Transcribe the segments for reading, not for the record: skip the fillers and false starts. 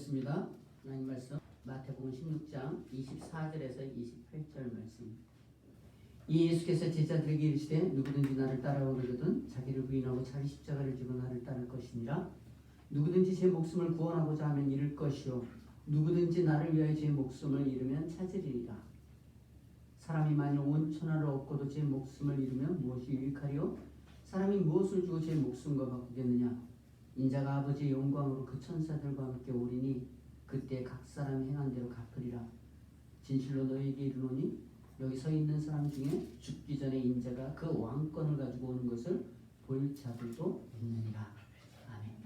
읽겠습니다. 하나님 말씀 마태복음 16장 24절에서 28절 말씀. 이 예수께서 제자들에게 이르시되 누구든지 나를 따라오려거든 자기를 부인하고 자기 십자가를 지고 나를 따를 것이니라. 누구든지 제 목숨을 구원하고자 하면 잃을 것이요 누구든지 나를 위하여 제 목숨을 잃으면 찾으리라. 사람이 만일 온 천하를 얻고도 제 목숨을 잃으면 무엇이 유익하리요? 사람이 무엇을 주고 제 목숨과 바꾸겠느냐? 인자가 아버지의 영광으로 그 천사들과 함께 오리니 그때 각 사람이 행한 대로 갚으리라. 진실로 너희에게 이르노니 여기 서 있는 사람 중에 죽기 전에 인자가 그 왕권을 가지고 오는 것을 볼 자들도 있느니라. 아멘.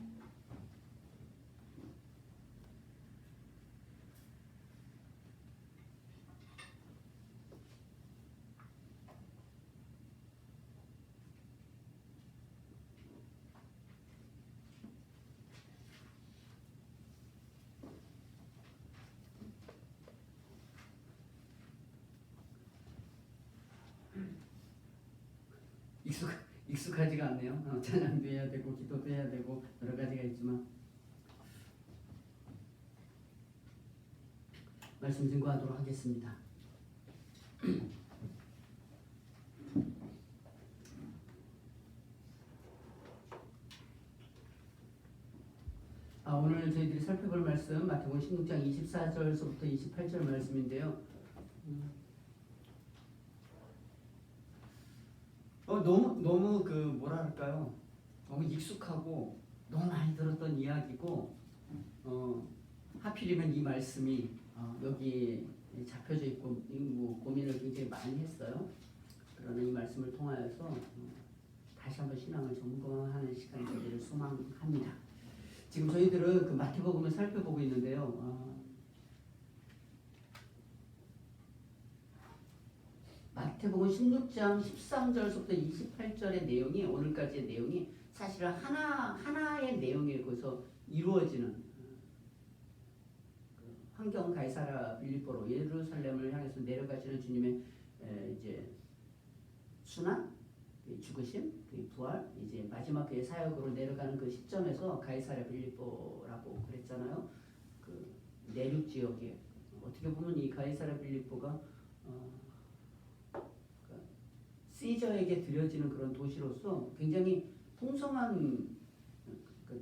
익숙하지가 않네요. 찬양도 해야 되고 기도도 해야 되고 여러 가지가 있지만 말씀 증거하도록 하겠습니다. 오늘 저희들이 살펴볼 말씀 마태복음 16장 24절서부터 28절 말씀인데요. 너무 그 뭐랄까요? 너무 익숙하고 너무 많이 들었던 이야기고 하필이면 이 말씀이 여기 잡혀져 있고 뭐 고민을 굉장히 많이 했어요. 그러나 이 말씀을 통하여서 다시 한번 신앙을 점검하는 시간이 되기를 소망합니다. 지금 저희들은 그 마태복음을 살펴보고 있는데요. 마태복음 16장 13절부터 28절의 내용이 오늘까지의 내용이 사실은 하나의 내용에 거기서 이루어지는 환경 가이사랴 빌립보로 예루살렘을 향해서 내려가시는 주님의 이제 순환, 죽으심, 부활, 이제 마지막 그의 사역으로 내려가는 그 시점에서 가이사랴 빌립보라고 그랬잖아요. 그 내륙 지역에 어떻게 보면 이 가이사랴 빌립보가 시저에게 드려지는 그런 도시로서 굉장히 풍성한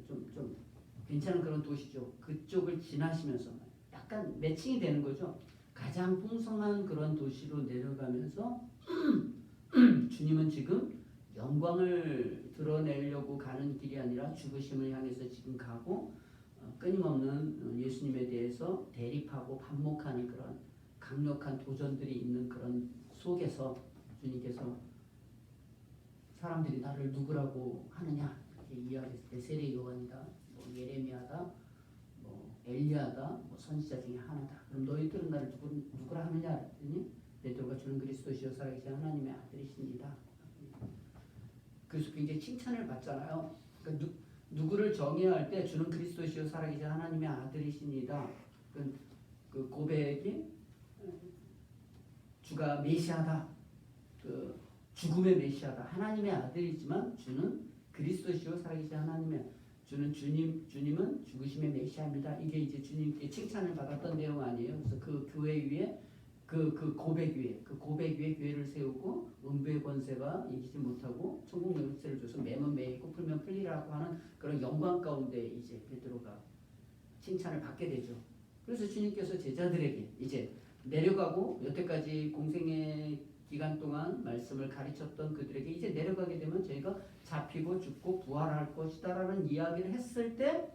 좀 괜찮은 그런 도시죠. 그쪽을 지나시면서 약간 매칭이 되는 거죠. 가장 풍성한 그런 도시로 내려가면서 주님은 지금 영광을 드러내려고 가는 길이 아니라 죽으심을 향해서 지금 가고 끊임없는 예수님에 대해서 대립하고 반목하는 그런 강력한 도전들이 있는 그런 속에서 주님께서 사람들이 나를 누구라고 하느냐 이렇게 이야기했을 때 세례 요한이다, 뭐 예레미야다, 뭐 엘리야다, 뭐 선지자 중에 하나다. 그럼 너희들은 나를 누구라 하느냐 했더니 베드로가 주는 그리스도시요 살아계신 하나님의 아들이십니다. 그래서 굉장히 칭찬을 받잖아요. 그러니까 누구를 정해야 할 때 주는 그리스도시요 살아계신 하나님의 아들이십니다. 그 고백이 주가 메시아다. 죽음의 메시아다. 하나님의 아들이지만 주는 그리스도시요 살아계신 하나님의 주는 주님은 죽으심의 메시아입니다. 이게 이제 주님께 칭찬을 받았던 내용 아니에요. 그래서 그 교회 위에 그 고백 위에 교회를 세우고 음부의 권세가 이기지 못하고 천국 열쇠를 줘서 매면 매이고 풀면 풀리라고 하는 그런 영광 가운데 이제 베드로가 칭찬을 받게 되죠. 그래서 주님께서 제자들에게 이제 내려가고 여태까지 공생의 기간 동안 말씀을 가르쳤던 그들에게 이제 내려가게 되면 저희가 잡히고 죽고 부활할 것이다라는 이야기를 했을 때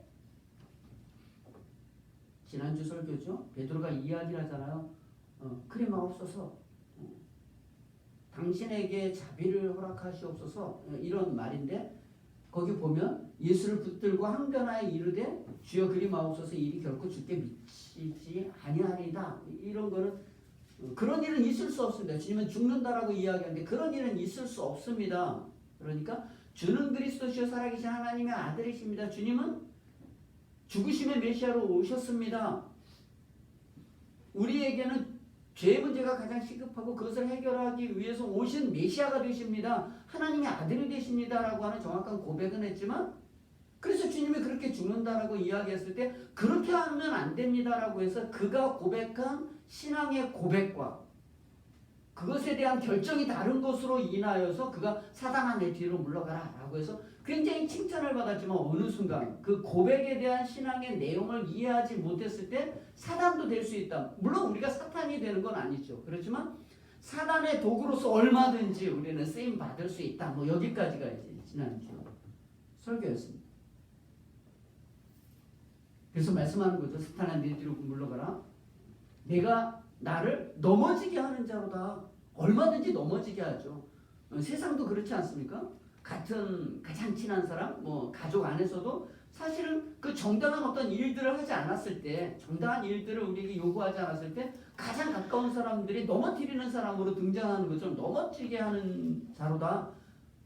지난주 설교죠. 베드로가 이야기를 하잖아요. 그래 마옵소서 당신에게 자비를 허락하시옵소서 이런 말인데 거기 보면 예수를 붙들고 항변하여 이르되 주여 그리 마옵소서 일이 결코 주께 미치지 아니하리이다. 이런 거는 그런 일은 있을 수 없습니다. 주님은 죽는다라고 이야기하는데 그런 일은 있을 수 없습니다. 그러니까 주는 그리스도시요 살아계신 하나님의 아들이십니다. 주님은 죽으심의 메시아로 오셨습니다. 우리에게는 죄 문제가 가장 시급하고 그것을 해결하기 위해서 오신 메시아가 되십니다. 하나님의 아들이 되십니다라고 하는 정확한 고백은 했지만 그래서 주님이 그렇게 죽는다라고 이야기했을 때 그렇게 하면 안 됩니다라고 해서 그가 고백한 신앙의 고백과 그것에 대한 결정이 다른 것으로 인하여서 그가 사단아 내 뒤로 물러가라 라고 해서 굉장히 칭찬을 받았지만 어느 순간 그 고백에 대한 신앙의 내용을 이해하지 못했을 때 사단도 될 수 있다. 물론 우리가 사탄이 되는 건 아니죠. 그렇지만 사단의 도구로서 얼마든지 우리는 쓰임 받을 수 있다. 뭐 여기까지가 이제 지난주 설교였습니다. 그래서 말씀하는 거죠. 사탄아 내 뒤로 물러가라. 내가 나를 넘어지게 하는 자로다. 얼마든지 넘어지게 하죠. 세상도 그렇지 않습니까? 같은 가장 친한 사람, 뭐 가족 안에서도 사실은 그 정당한 어떤 일들을 하지 않았을 때, 정당한 일들을 우리에게 요구하지 않았을 때 가장 가까운 사람들이 넘어뜨리는 사람으로 등장하는 것처럼 넘어지게 하는 자로다.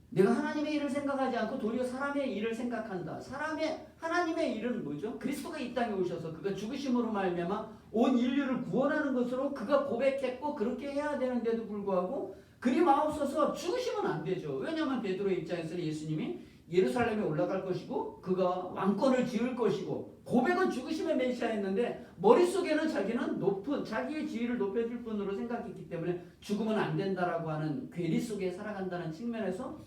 내가 하나님의 일을 생각하지 않고 도리어 사람의 일을 생각한다. 하나님의 일은 뭐죠? 그리스도가 이 땅에 오셔서 그가 죽으심으로 말미암아 온 인류를 구원하는 것으로 그가 고백했고 그렇게 해야 되는데도 불구하고 그리 마옵소서 죽으시면 안 되죠. 왜냐하면 베드로의 입장에서는 예수님이 예루살렘에 올라갈 것이고 그가 왕권을 지을 것이고 고백은 죽으심의 메시아였는데 머릿속에는 자기는 자기의 지위를 높여줄 뿐으로 생각했기 때문에 죽으면 안 된다라고 하는 괴리 속에 살아간다는 측면에서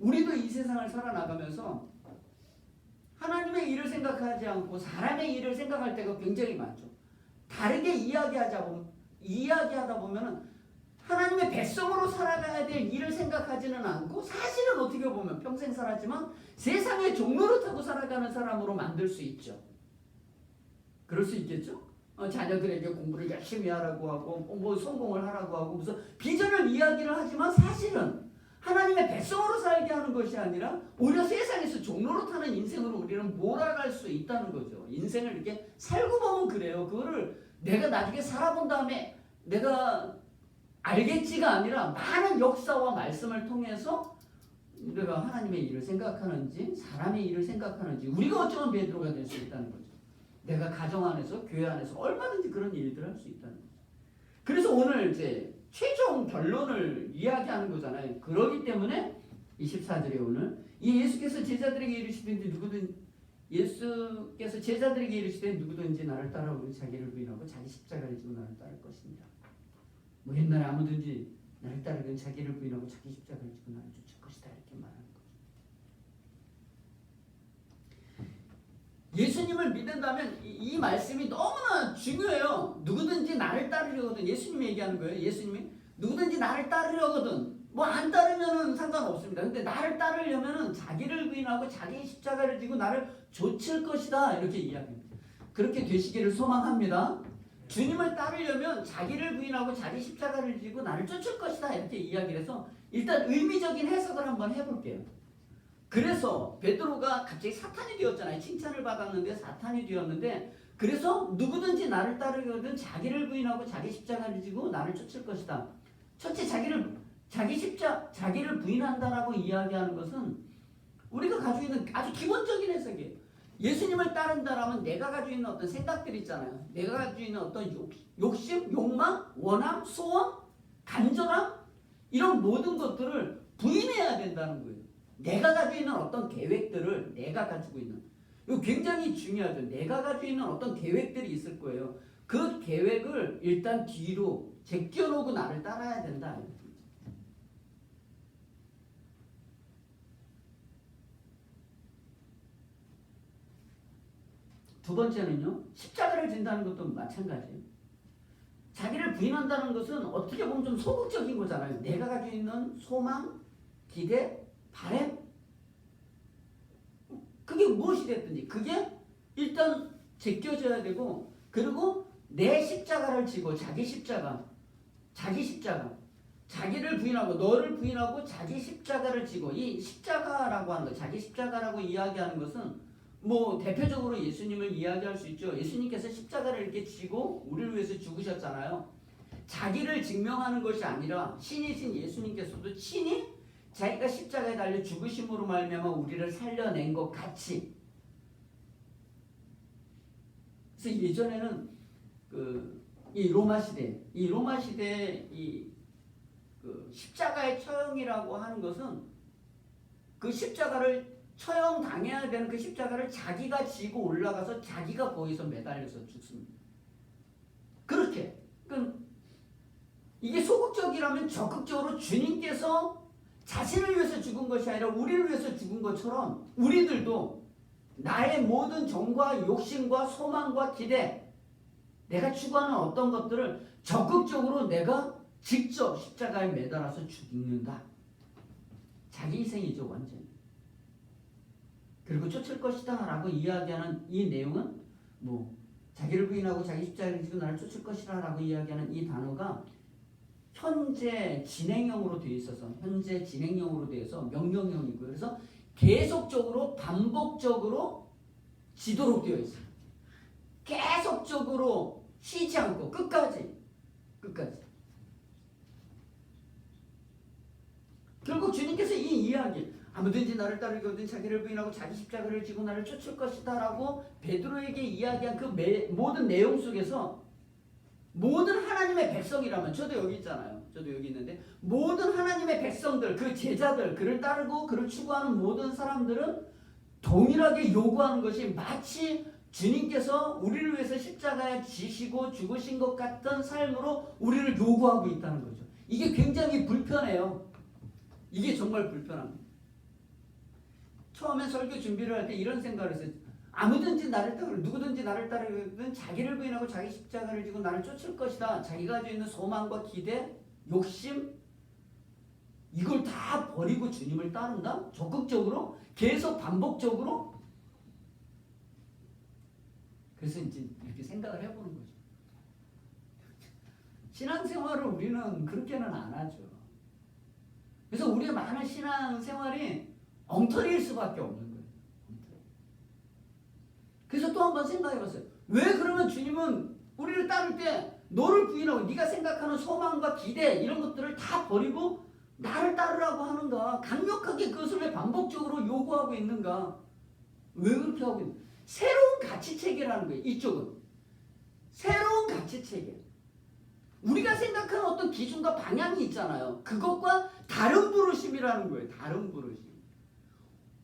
우리도 이 세상을 살아나가면서 하나님의 일을 생각하지 않고 사람의 일을 생각할 때가 굉장히 많죠. 다르게 이야기하다 보면은 하나님의 백성으로 살아가야 될 일을 생각하지는 않고 사실은 어떻게 보면 평생 살았지만 세상의 종로를 타고 살아가는 사람으로 만들 수 있죠. 그럴 수 있겠죠? 자녀들에게 공부를 열심히 하라고 하고 뭐 성공을 하라고 하고 무슨 비전을 이야기를 하지만 사실은 하나님의 백성으로 살게 하는 것이 아니라 오히려 세상에서 종로로 타는 인생으로 우리는 몰아갈 수 있다는 거죠. 인생을 이렇게 살고 보면 그래요. 그거를 내가 나중에 살아본 다음에 내가 알겠지가 아니라 많은 역사와 말씀을 통해서 우리가 하나님의 일을 생각하는지 사람의 일을 생각하는지 우리가 어쩌면 베드로가 될 수 있다는 거죠. 내가 가정 안에서 교회 안에서 얼마든지 그런 일들을 할 수 있다는 거죠. 그래서 오늘 이제 최종 결론을 이야기하는 거잖아요. 그러기 때문에 24절에 오늘 이 예수께서 제자들에게 이르시되 누구든지 나를 따라오면 자기를 부인하고 자기 십자가를 지고 나를 따를 것입니다. 뭐 옛날에 아무든지 나를 따르면 자기를 부인하고 자기 십자가를 지고 나를 쫓을 것이다 이렇게 말하는 거죠. 예수님을 믿는다면 이 말씀이 너무나 중요해요. 누구든지 나를 따르려거든 예수님이 얘기하는 거예요. 예수님이 누구든지 나를 따르려거든 뭐 안 따르면은 상관없습니다. 근데 나를 따르려면은 자기를 부인하고 자기 십자가를 지고 나를 좇을 것이다 이렇게 이야기합니다. 그렇게 되시기를 소망합니다. 주님을 따르려면 자기를 부인하고 자기 십자가를 지고 나를 쫓을 것이다 이렇게 이야기를 해서 일단 의미적인 해석을 한번 해볼게요. 그래서 베드로가 갑자기 사탄이 되었잖아요. 칭찬을 받았는데 사탄이 되었는데 그래서 누구든지 나를 따르거든 자기를 부인하고 자기 십자가를 지고 나를 쫓을 것이다. 첫째 자기를 부인한다라고 이야기하는 것은 우리가 가지고 있는 아주 기본적인 해석이에요. 예수님을 따른다라면 내가 가지고 있는 어떤 생각들이 있잖아요. 내가 가지고 있는 어떤 욕심, 욕망, 원함, 소원, 간절함 이런 모든 것들을 부인해야 된다는 거예요. 내가 가지고 있는 어떤 계획들을 내가 가지고 있는 이거 굉장히 중요하죠. 내가 가지고 있는 어떤 계획들이 있을 거예요. 그 계획을 일단 뒤로 제껴놓고 나를 따라야 된다. 두 번째는요. 십자가를 진다는 것도 마찬가지예요. 자기를 부인한다는 것은 어떻게 보면 좀 소극적인 거잖아요. 내가 가지고 있는 소망, 기대, 바람 그게 무엇이 됐든지 그게 일단 제껴져야 되고 그리고 내 십자가를 지고 자기 십자가 자기를 부인하고 너를 부인하고 자기 십자가를 지고 이 십자가라고 하는 것 자기 십자가라고 이야기하는 것은 뭐 대표적으로 예수님을 이야기할 수 있죠. 예수님께서 십자가를 이렇게 지고 우리를 위해서 죽으셨잖아요. 자기를 증명하는 것이 아니라 신이신 예수님께서도 친히 자기가 십자가에 달려 죽으심으로 말미암아 우리를 살려낸 것 같이. 그래서 예전에는 이 로마 시대 이 십자가의 처형이라고 하는 것은 그 십자가를 처형 당해야 되는 그 십자가를 자기가 지고 올라가서 자기가 거기서 매달려서 죽습니다. 그렇게. 이게 소극적이라면 적극적으로 주님께서 자신을 위해서 죽은 것이 아니라 우리를 위해서 죽은 것처럼 우리들도 나의 모든 정과 욕심과 소망과 기대, 내가 추구하는 어떤 것들을 적극적으로 내가 직접 십자가에 매달아서 죽는다. 자기 희생이죠, 완전히. 그리고 쫓을 것이다 라고 이야기하는 이 내용은 자기를 부인하고 자기 십자가를 지고 나를 쫓을 것이다 라고 이야기하는 이 단어가 현재 진행형으로 되어 있어서 현재 진행형으로 되어 있어서 명령형이고요. 그래서 계속적으로 반복적으로 지도록 되어 있어요. 계속적으로 쉬지 않고 끝까지. 결국 주님께서 이 이야기 아무든지 나를 따르거든 자기를 부인하고 자기 십자가를 지고 나를 쫓을 것이다 라고 베드로에게 이야기한 그 모든 내용 속에서 모든 하나님의 백성이라면 저도 여기 있잖아요. 저도 여기 있는데 모든 하나님의 백성들 그 제자들 그를 따르고 그를 추구하는 모든 사람들은 동일하게 요구하는 것이 마치 주님께서 우리를 위해서 십자가에 지시고 죽으신 것 같은 삶으로 우리를 요구하고 있다는 거죠. 이게 굉장히 불편해요. 이게 정말 불편합니다. 처음에 설교 준비를 할 때 이런 생각을 했어요. 아무든지 나를 따르고 누구든지 나를 따르거든 자기를 부인하고 자기 십자가를 지고 나를 쫓을 것이다. 자기가 가지고 있는 소망과 기대, 욕심 이걸 다 버리고 주님을 따른다? 적극적으로? 계속 반복적으로? 그래서 이제 이렇게 생각을 해보는 거죠. 신앙생활을 우리는 그렇게는 안 하죠. 그래서 우리의 많은 신앙생활이 엉터리일 수밖에 없는 거예요. 그래서 또 한 번 생각해봤어요. 왜 그러면 주님은 우리를 따를 때 너를 부인하고 네가 생각하는 소망과 기대 이런 것들을 다 버리고 나를 따르라고 하는가? 강력하게 그것을 왜 반복적으로 요구하고 있는가? 왜 그렇게 하고 있는가? 새로운 가치체계라는 거예요. 이쪽은. 새로운 가치체계. 우리가 생각하는 어떤 기준과 방향이 있잖아요. 그것과 다른 부르심이라는 거예요. 다른 부르심.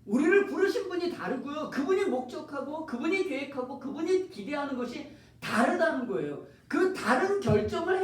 우리를 부르신 분이 다르고요. 그분이 목적하고 그분이 계획하고 그분이 기대하는 것이 다르다는 거예요. 그 다른 결정을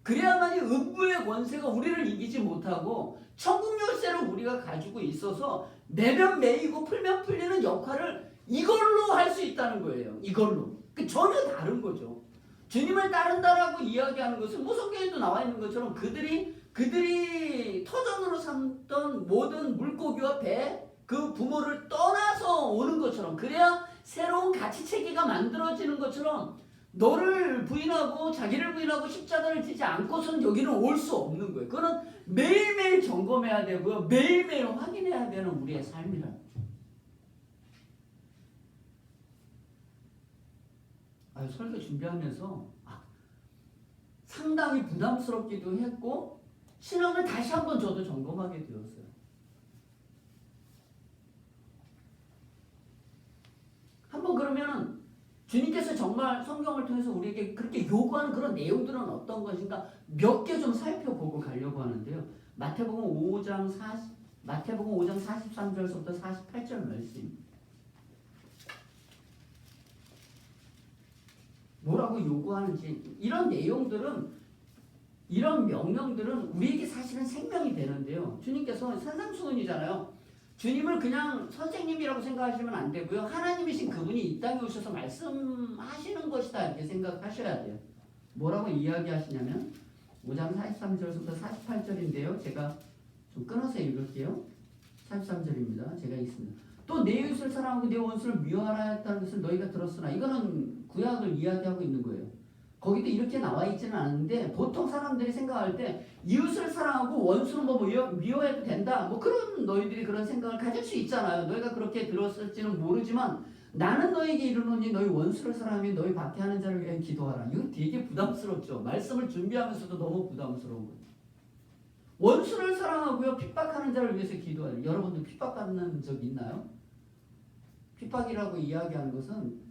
그래야만이 음부의 권세가 우리를 이기지 못하고 천국 열쇠를 우리가 가지고 있어서 내면 매이고 풀면 풀리는 역할을 이걸로 할 수 있다는 거예요. 이걸로. 전혀 다른 거죠. 주님을 따른다라고 이야기하는 것은 성경에도 나와 있는 것처럼 그들이 터전으로 삼던 모든 물고기와 배, 그 부모를 떠나서 오는 것처럼 그래야 새로운 가치체계가 만들어지는 것처럼 너를 부인하고 자기를 부인하고 십자가를 지지 않고서는 여기는 올 수 없는 거예요. 그거는 매일매일 점검해야 되고요. 매일매일 확인해야 되는 우리의 삶이라는 거죠. 설교 준비하면서 상당히 부담스럽기도 했고 신앙을 다시 한번 저도 점검하게 되었어요. 한번 그러면은 주님께서 정말 성경을 통해서 우리에게 그렇게 요구하는 그런 내용들은 어떤 것인가 몇 개 좀 살펴보고 가려고 하는데요. 마태복음 5장 43절부터 48절 말씀. 뭐라고 요구하는지 이런 내용들은 이런 명령들은 우리에게 사실은 생명이 되는데요. 주님께서 산상수훈이잖아요. 주님을 그냥 선생님이라고 생각하시면 안 되고요. 하나님이신 그분이 이 땅에 오셔서 말씀하시는 것이다 이렇게 생각하셔야 돼요. 뭐라고 이야기하시냐면 5장 43절부터 48절인데요. 제가 좀 끊어서 읽을게요. 43절입니다. 제가 읽습니다. 또 내 이웃을 사랑하고 내 원수를 미워하라 했다는 것을 너희가 들었으나 이거는 구약을 이야기하고 있는 거예요. 거기도 이렇게 나와 있지는 않은데 보통 사람들이 생각할 때 이웃을 사랑하고 원수는 미워해도 된다. 그런 너희들이 그런 생각을 가질 수 있잖아요. 너희가 그렇게 들었을지는 모르지만 나는 너희에게 이르노니 너희 원수를 사랑하며 너희 박해하는 자를 위해 기도하라. 이거 되게 부담스럽죠. 말씀을 준비하면서도 너무 부담스러운 거예요. 원수를 사랑하고요. 핍박하는 자를 위해서 기도하라. 여러분들 핍박받는 적 있나요? 핍박이라고 이야기하는 것은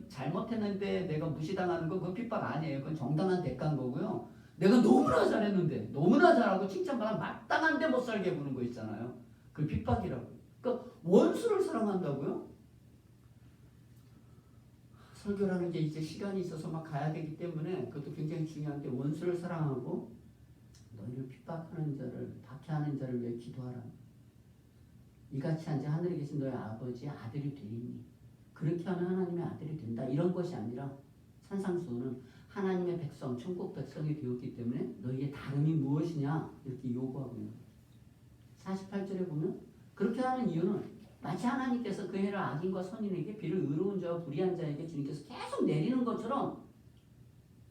잘못했는데 내가 무시당하는 거 그건 핍박 아니에요. 그건 정당한 대가인 거고요. 내가 너무나 잘했는데 너무나 잘하고 칭찬받아 마땅한데 못 살게 구는 거 있잖아요. 그걸 핍박이라고. 그러니까 원수를 사랑한다고요? 설교라는 게 이제 시간이 있어서 막 가야 되기 때문에 그것도 굉장히 중요한데 원수를 사랑하고 너희를 핍박하는 자를 박해하는 자를 위해 기도하라. 이같이 한자 하늘에 계신 너희 아버지 아들이 되리니 그렇게 하면 하나님의 아들이 된다. 이런 것이 아니라 산상수훈은 하나님의 백성, 천국 백성이 되었기 때문에 너희의 다름이 무엇이냐 이렇게 요구하고 있는 거예요. 48절에 보면 그렇게 하는 이유는 마치 하나님께서 그 해를 악인과 선인에게 비를 의로운 자와 불의한 자에게 주님께서 계속 내리는 것처럼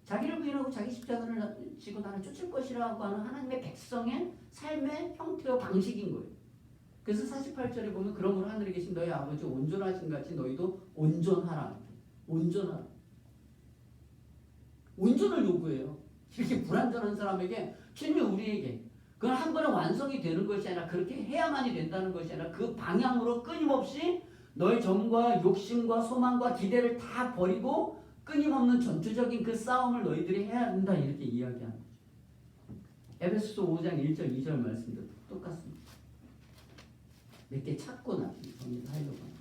자기를 부인하고 자기 십자가를 지고 나를 쫓을 것이라고 하는 하나님의 백성의 삶의 형태와 방식인 거예요. 그래서 48절에 보면 그러므로 하늘에 계신 너희 아버지 온전하신 같이 너희도 온전하라. 온전하라. 온전을 요구해요. 이렇게 불완전한 사람에게 주님이 우리에게 그건 한 번에 완성이 되는 것이 아니라 그렇게 해야만이 된다는 것이 아니라 그 방향으로 끊임없이 너의 정과 욕심과 소망과 기대를 다 버리고 끊임없는 전투적인 그 싸움을 너희들이 해야 된다 이렇게 이야기하는 거죠. 에베소서 5장 1절 2절 말씀도 똑같습니다. 몇 개 찾고 나중에 정리를 하려고 합니다.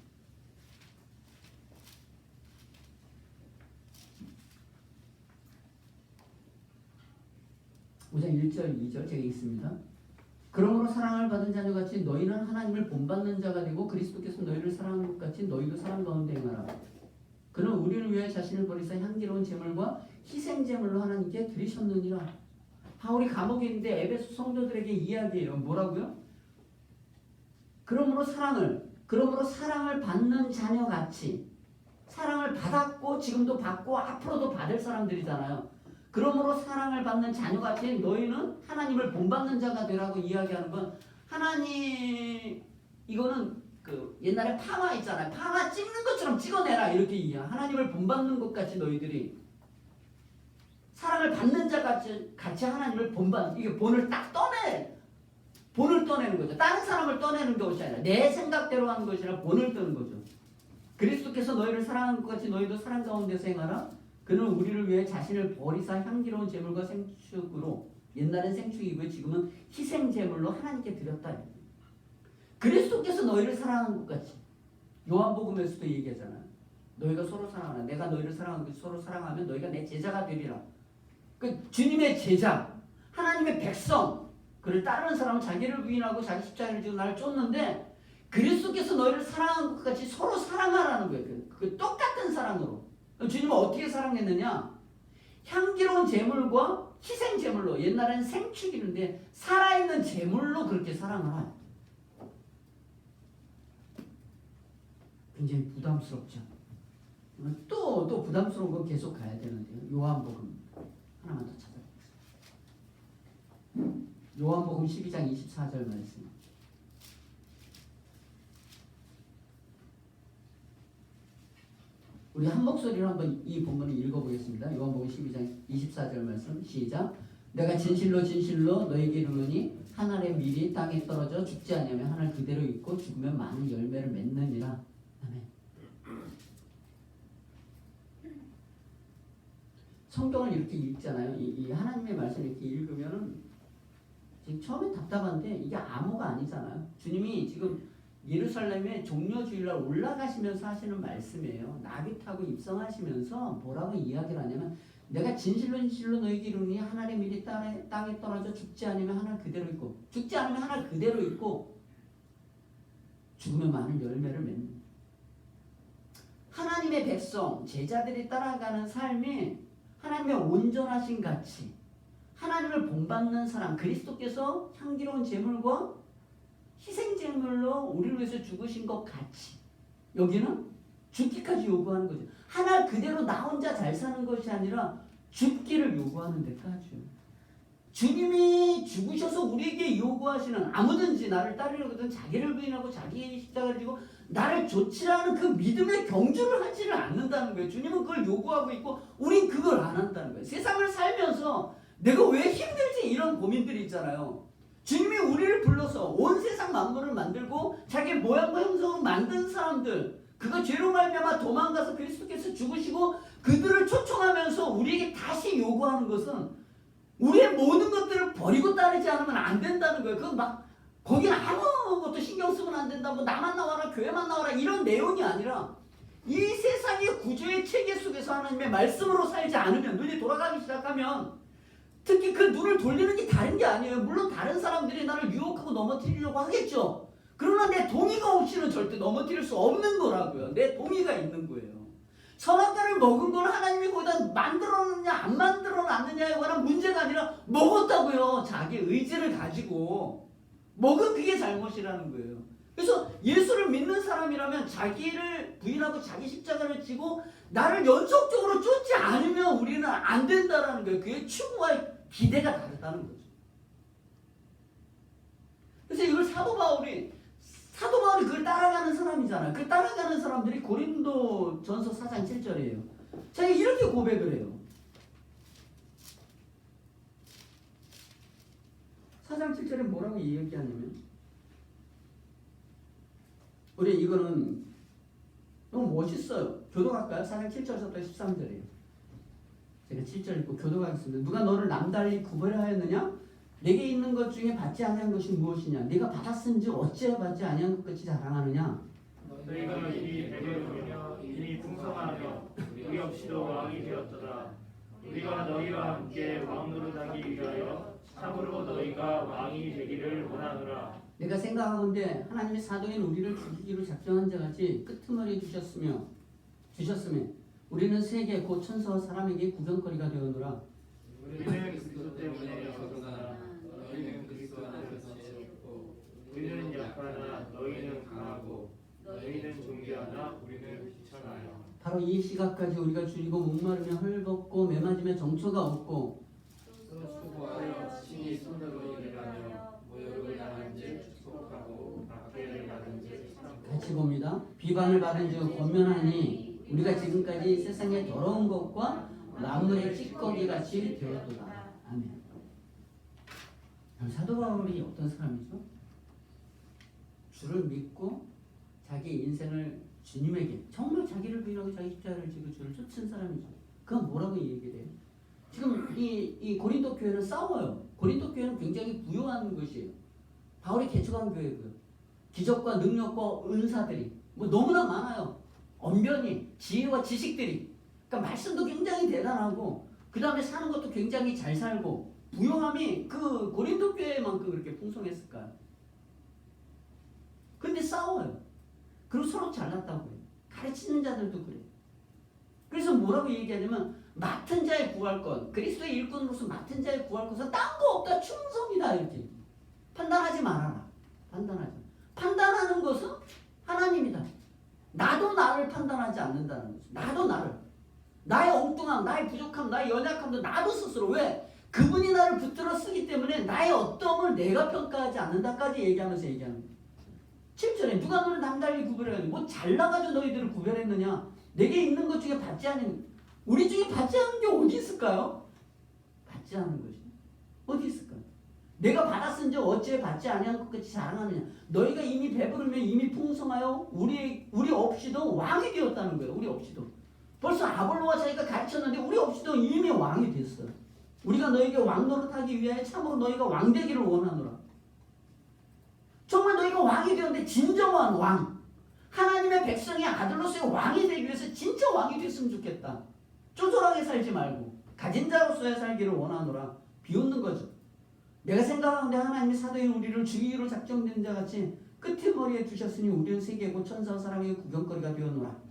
(5장 1절 2절) 제가 읽습니다. 그러므로 사랑을 받은 자녀같이 너희는 하나님을 본받는 자가 되고 그리스도께서 너희를 사랑한 것 같이 너희도 사랑 가운데 행하라. 그는 우리를 위해 자신을 버리사 향기로운 제물과 희생 제물로 하나님께 드리셨느니라. 바울이 감옥에 있는데 에베소 성도들에게 이야기해요. 뭐라고요? 그러므로 사랑을 받는 자녀같이 사랑을 받았고 지금도 받고 앞으로도 받을 사람들이잖아요. 그러므로 사랑을 받는 자녀같이 너희는 하나님을 본받는 자가 되라고 이야기하는 건 하나님 이거는 그 옛날에 파마 있잖아요. 파마 찍는 것처럼 찍어내라 이렇게 이야기. 하나님을 본받는 것 같이 너희들이 사랑을 받는 자같이 하나님을 본받는 이게 본을 딱 본을 떠내는 거죠. 다른 사람을 떠내는 것이 아니라 내 생각대로 하는 것이 아니라 본을 떠는 거죠. 그리스도께서 너희를 사랑한 것 같이 너희도 사랑 가운데서 행하라. 그는 우리를 위해 자신을 버리사 향기로운 제물과 생축으로 옛날엔 생축이고 지금은 희생 제물로 하나님께 드렸다. 그리스도께서 너희를 사랑한 것 같이 요한복음에서도 얘기하잖아요. 너희가 서로 사랑하라. 내가 너희를 사랑하고 서로 사랑하면 너희가 내 제자가 되리라. 그 주님의 제자, 하나님의 백성, 그를 따르는 사람은 자기를 부인하고 자기 십자가를 지고 나를 쫓는데 그리스도께서 너희를 사랑한 것 같이 서로 사랑하라는 거예요. 그 똑같은 사랑으로. 주님은 어떻게 사랑했느냐? 향기로운 제물과 희생 제물로 옛날에는 생축이는데 살아있는 제물로 그렇게 사랑하라. 굉장히 부담스럽죠. 또 부담스러운 거 계속 가야 되는데요. 요한복음 하나만 더 찾아보겠습니다. 요한복음 12장 24절 말씀. 우리 한 목소리로 한번 이 본문을 읽어보겠습니다. 요한복음 12장 24절 말씀 시작. 내가 진실로 너에게 이르노니 한 알의 밀이 땅에 떨어져 죽지 아니하면 한 알 그대로 있고 죽으면 많은 열매를 맺느니라. 아멘. 성경을 이렇게 읽잖아요. 이 하나님의 말씀을 이렇게 읽으면은 지금 처음에 답답한데 이게 암호가 아니잖아요. 주님이 지금 예루살렘에 종려주일날 올라가시면서 하시는 말씀이에요. 나귀 타고 입성하시면서 뭐라고 이야기를 하냐면 내가 진실로 너희에게 이르노니 한 알의 밀이 땅에 떨어져 죽지 않으면 한 알 그대로 있고 죽지 않으면 한 알 그대로 있고 죽으면 많은 열매를 맺는 하나님의 백성 제자들이 따라가는 삶이 하나님의 온전하신 가치 하나님을 본받는 사람 그리스도께서 향기로운 제물과 희생제물로 우리를 위해서 죽으신 것 같이 여기는 죽기까지 요구하는 거죠. 하나 그대로 나 혼자 잘 사는 것이 아니라 죽기를 요구하는 데까지요. 주님이 죽으셔서 우리에게 요구하시는 아무든지 나를 따르려거든 자기를 부인하고 자기의 십자가를 지고 나를 좇으라는 그 믿음의 경주를 하지를 않는다는 거예요. 주님은 그걸 요구하고 있고 우린 그걸 안 한다는 거예요. 세상을 살면서 내가 왜 힘들지 이런 고민들이 있잖아요. 주님이 우리를 불러서 온 세상 만물을 만들고 자기 모양과 형성을 만든 사람들 그가 죄로 말미암아 도망가서 그리스도께서 죽으시고 그들을 초청하면서 우리에게 다시 요구하는 것은 우리의 모든 것들을 버리고 따르지 않으면 안 된다는 거예요. 그건 막 거기는 아무것도 신경 쓰면 안 된다. 뭐 나만 나와라, 교회만 나와라 이런 내용이 아니라 이 세상의 구조의 체계 속에서 하나님의 말씀으로 살지 않으면, 눈이 돌아가기 시작하면, 특히 그 눈을 돌리는 게 다른 게 아니에요. 물론 다른 사람들이 나를 유혹하고 넘어뜨리려고 하겠죠. 그러나 내 동의가 없이는 절대 넘어뜨릴 수 없는 거라고요. 내 동의가 있는 거예요. 선악과를 먹은 걸 하나님이 거기다 만들어놨느냐 안 만들어놨느냐에 관한 문제가 아니라 먹었다고요. 자기 의지를 가지고 먹은 그게 잘못이라는 거예요. 그래서 예수를 믿는 사람이라면 자기를 부인하고 자기 십자가를 지고 나를 연속적으로 쫓지 않으면 우리는 안 된다라는 거예요. 그게 추구와 기대가 다르다는 거죠. 그래서 이걸 사도 바울이 그걸 따라가는 사람이잖아요. 그 따라가는 사람들이 고린도 전서 4장 7절이에요. 자기가 이렇게 고백을 해요. 4장 7절에 뭐라고 얘기하냐면, 우리 이거는 너무 멋있어요. 교도할까요? 4장 7절부터 13절이에요. 제가 7절 읽고 교도하겠습니다. 누가 너를 남달리 구별하였느냐? 내게 있는 것 중에 받지 아니한 것이 무엇이냐? 네가 받았은지 어찌해 받지 아니한 것 같이 자랑하느냐? 너희가 이미 배부르며 이미 풍성하며 우리 없이도 왕이 되었도다. 우리가 너희와 함께 왕노릇하기 위하여 참으로 너희가 왕이 되기를 원하노라. 내가 생각하건대 하나님의 사도인 우리를 죽이기로 작정한 자 같이 끄트머리 주셨으며 우리는 세계 곧 천사와 사람에게 구경거리가 되었노라. 우리는 그리스도 때문에 어긋나 너희는 그리스도 안에서 지었고 우리는 약하나 너희는 강하고 너희는 존귀하나 우리는 비천하여. 바로 이 시각까지 우리가 줄이고 목마르며 헐벗고 매맞으며 정처가 없고 또 수고하여 친히 손으로 일하며 모욕을 당한즉 축복하고 박해를 받은즉 참고. 같이 봅니다. 비방을 받은즉 권면하니 우리가 지금까지 세상의 더러운 것과 만물의 찌꺼기 같이 되었도다. 아멘. 사도 바울이 어떤 사람이죠? 주를 믿고 자기 인생을 주님에게 정말 자기를 부인하고 자기 십자가를 지고 주를 쫓은 사람이죠. 그건 뭐라고 얘기를 해요? 지금 이 고린도 교회는 싸워요. 고린도 교회는 굉장히 부요한 것이에요. 바울이 개척한 교회고요. 기적과 능력과 은사들이 뭐 너무나 많아요. 언변이, 지혜와 지식들이. 그러니까 말씀도 굉장히 대단하고 그 다음에 사는 것도 굉장히 잘 살고 부요함이 그 고린도 교회만큼 그렇게 풍성했을까요? 근데 싸워요. 그리고 서로 잘났다고 해요. 가르치는 자들도 그래요. 그래서 뭐라고 얘기하냐면 맡은 자의 구할것, 그리스도의 일꾼으로서 맡은 자의 구할것은 딴 거 없다. 충성이다. 이렇게 판단하지 말아라. 판단하는 것은 하나님이다. 나도 나를 판단하지 않는다는 거죠. 나도 나를. 나의 엉뚱함, 나의 부족함, 나의 연약함도 나도 스스로. 왜? 그분이 나를 붙들어 쓰기 때문에 나의 어떠함을 내가 평가하지 않는다까지 얘기하면서 얘기하는 거예요. 7절에 누가 너를 남달리 구별하니 뭐 잘나가지고 너희들을 구별했느냐? 내게 있는 것 중에 받지 않은, 우리 중에 받지 않은 게 어디 있을까요? 받지 않은 것이 어디 있을까요? 내가 받았은지 어찌해 받지 아니한 것 같이 자랑하느냐? 너희가 이미 배부르면 이미 풍성하여 우리 없이도 왕이 되었다는 거예요. 우리 없이도. 벌써 아볼로와 자기가 가르쳤는데 우리 없이도 이미 왕이 됐어요. 우리가 너에게 왕노릇하기 위하여 참으로 너희가 왕 되기를 원하노라. 정말 너희가 왕이 되었는데 진정한 왕, 하나님의 백성의 아들로서의 왕이 되기 위해서 진짜 왕이 됐으면 좋겠다. 쪼잔하게 살지 말고 가진 자로서의 살기를 원하노라. 비웃는 거죠. 내가 생각하는데 하나님이 사도인 우리를 죽이기로 작정된 자 같이 끄트머리에 두셨으니 우리는 세계고 천사와 사람에게 구경거리가 되었노라.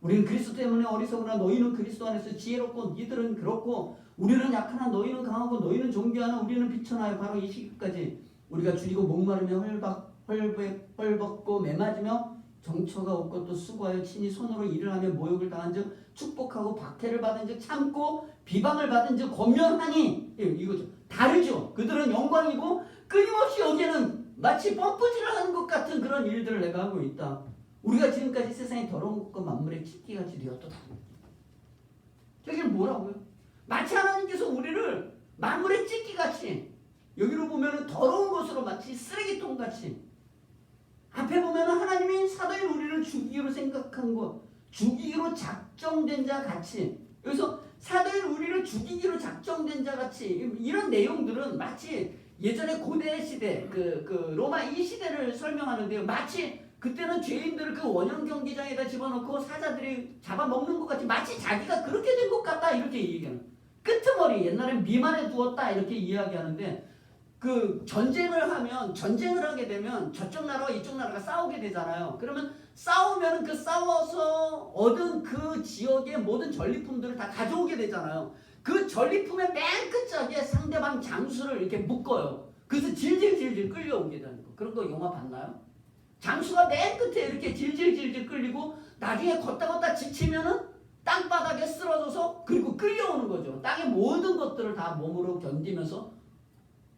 우리는 그리스도 때문에 어리석으나 너희는 그리스도 안에서 지혜롭고 니들은 그렇고 우리는 약하나 너희는 강하고 너희는 존귀하나 우리는 비천하여. 바로 이 시기까지 우리가 줄이고 목마르며 헐벗고 매맞으며 정처가 없고 또 수고하여 친히 손으로 일을 하며 모욕을 당한 즉 축복하고 박해를 받은 즉 참고 비방을 받은 즉 권면하니. 이거죠. 다르죠. 그들은 영광이고 끊임없이 여기에는 마치 펌프질을 하는 것 같은 그런 일들을 내가 하고 있다. 우리가 지금까지 세상에 더러운 것과 만물의 찢기같이 되었도다. 저기는 뭐라고요? 마치 하나님께서 우리를 만물의 찢기같이, 여기로 보면은 더러운 것으로 마치 쓰레기통같이, 앞에 보면은 하나님이 사도인 우리를 죽이기로 생각한 것, 죽이기로 작정된 자 같이, 여기서 사도인 우리를 죽이기로 작정된 자 같이, 이런 내용들은 마치 예전에 고대 시대 그 로마 이 시대를 설명하는데요. 마치 그때는 죄인들을 그 원형 경기장에다 집어넣고 사자들이 잡아먹는 것 같이 마치 자기가 그렇게 된 것 같다 이렇게 얘기하는. 끄트머리 옛날엔 미만에 두었다 이렇게 이야기하는데 그 전쟁을 하게 되면 저쪽 나라와 이쪽 나라가 싸우게 되잖아요. 그러면 싸우면 그 싸워서 얻은 그 지역의 모든 전리품들을 다 가져오게 되잖아요. 그 전리품의 맨 끝자리에 상대방 장수를 이렇게 묶어요. 그래서 질질질질 끌려오게 되는 거. 그런 거 영화 봤나요? 장수가 맨 끝에 이렇게 질질질질 끌리고 나중에 걷다 지치면은 땅바닥에 쓰러져서 그리고 끌려오는 거죠. 땅의 모든 것들을 다 몸으로 견디면서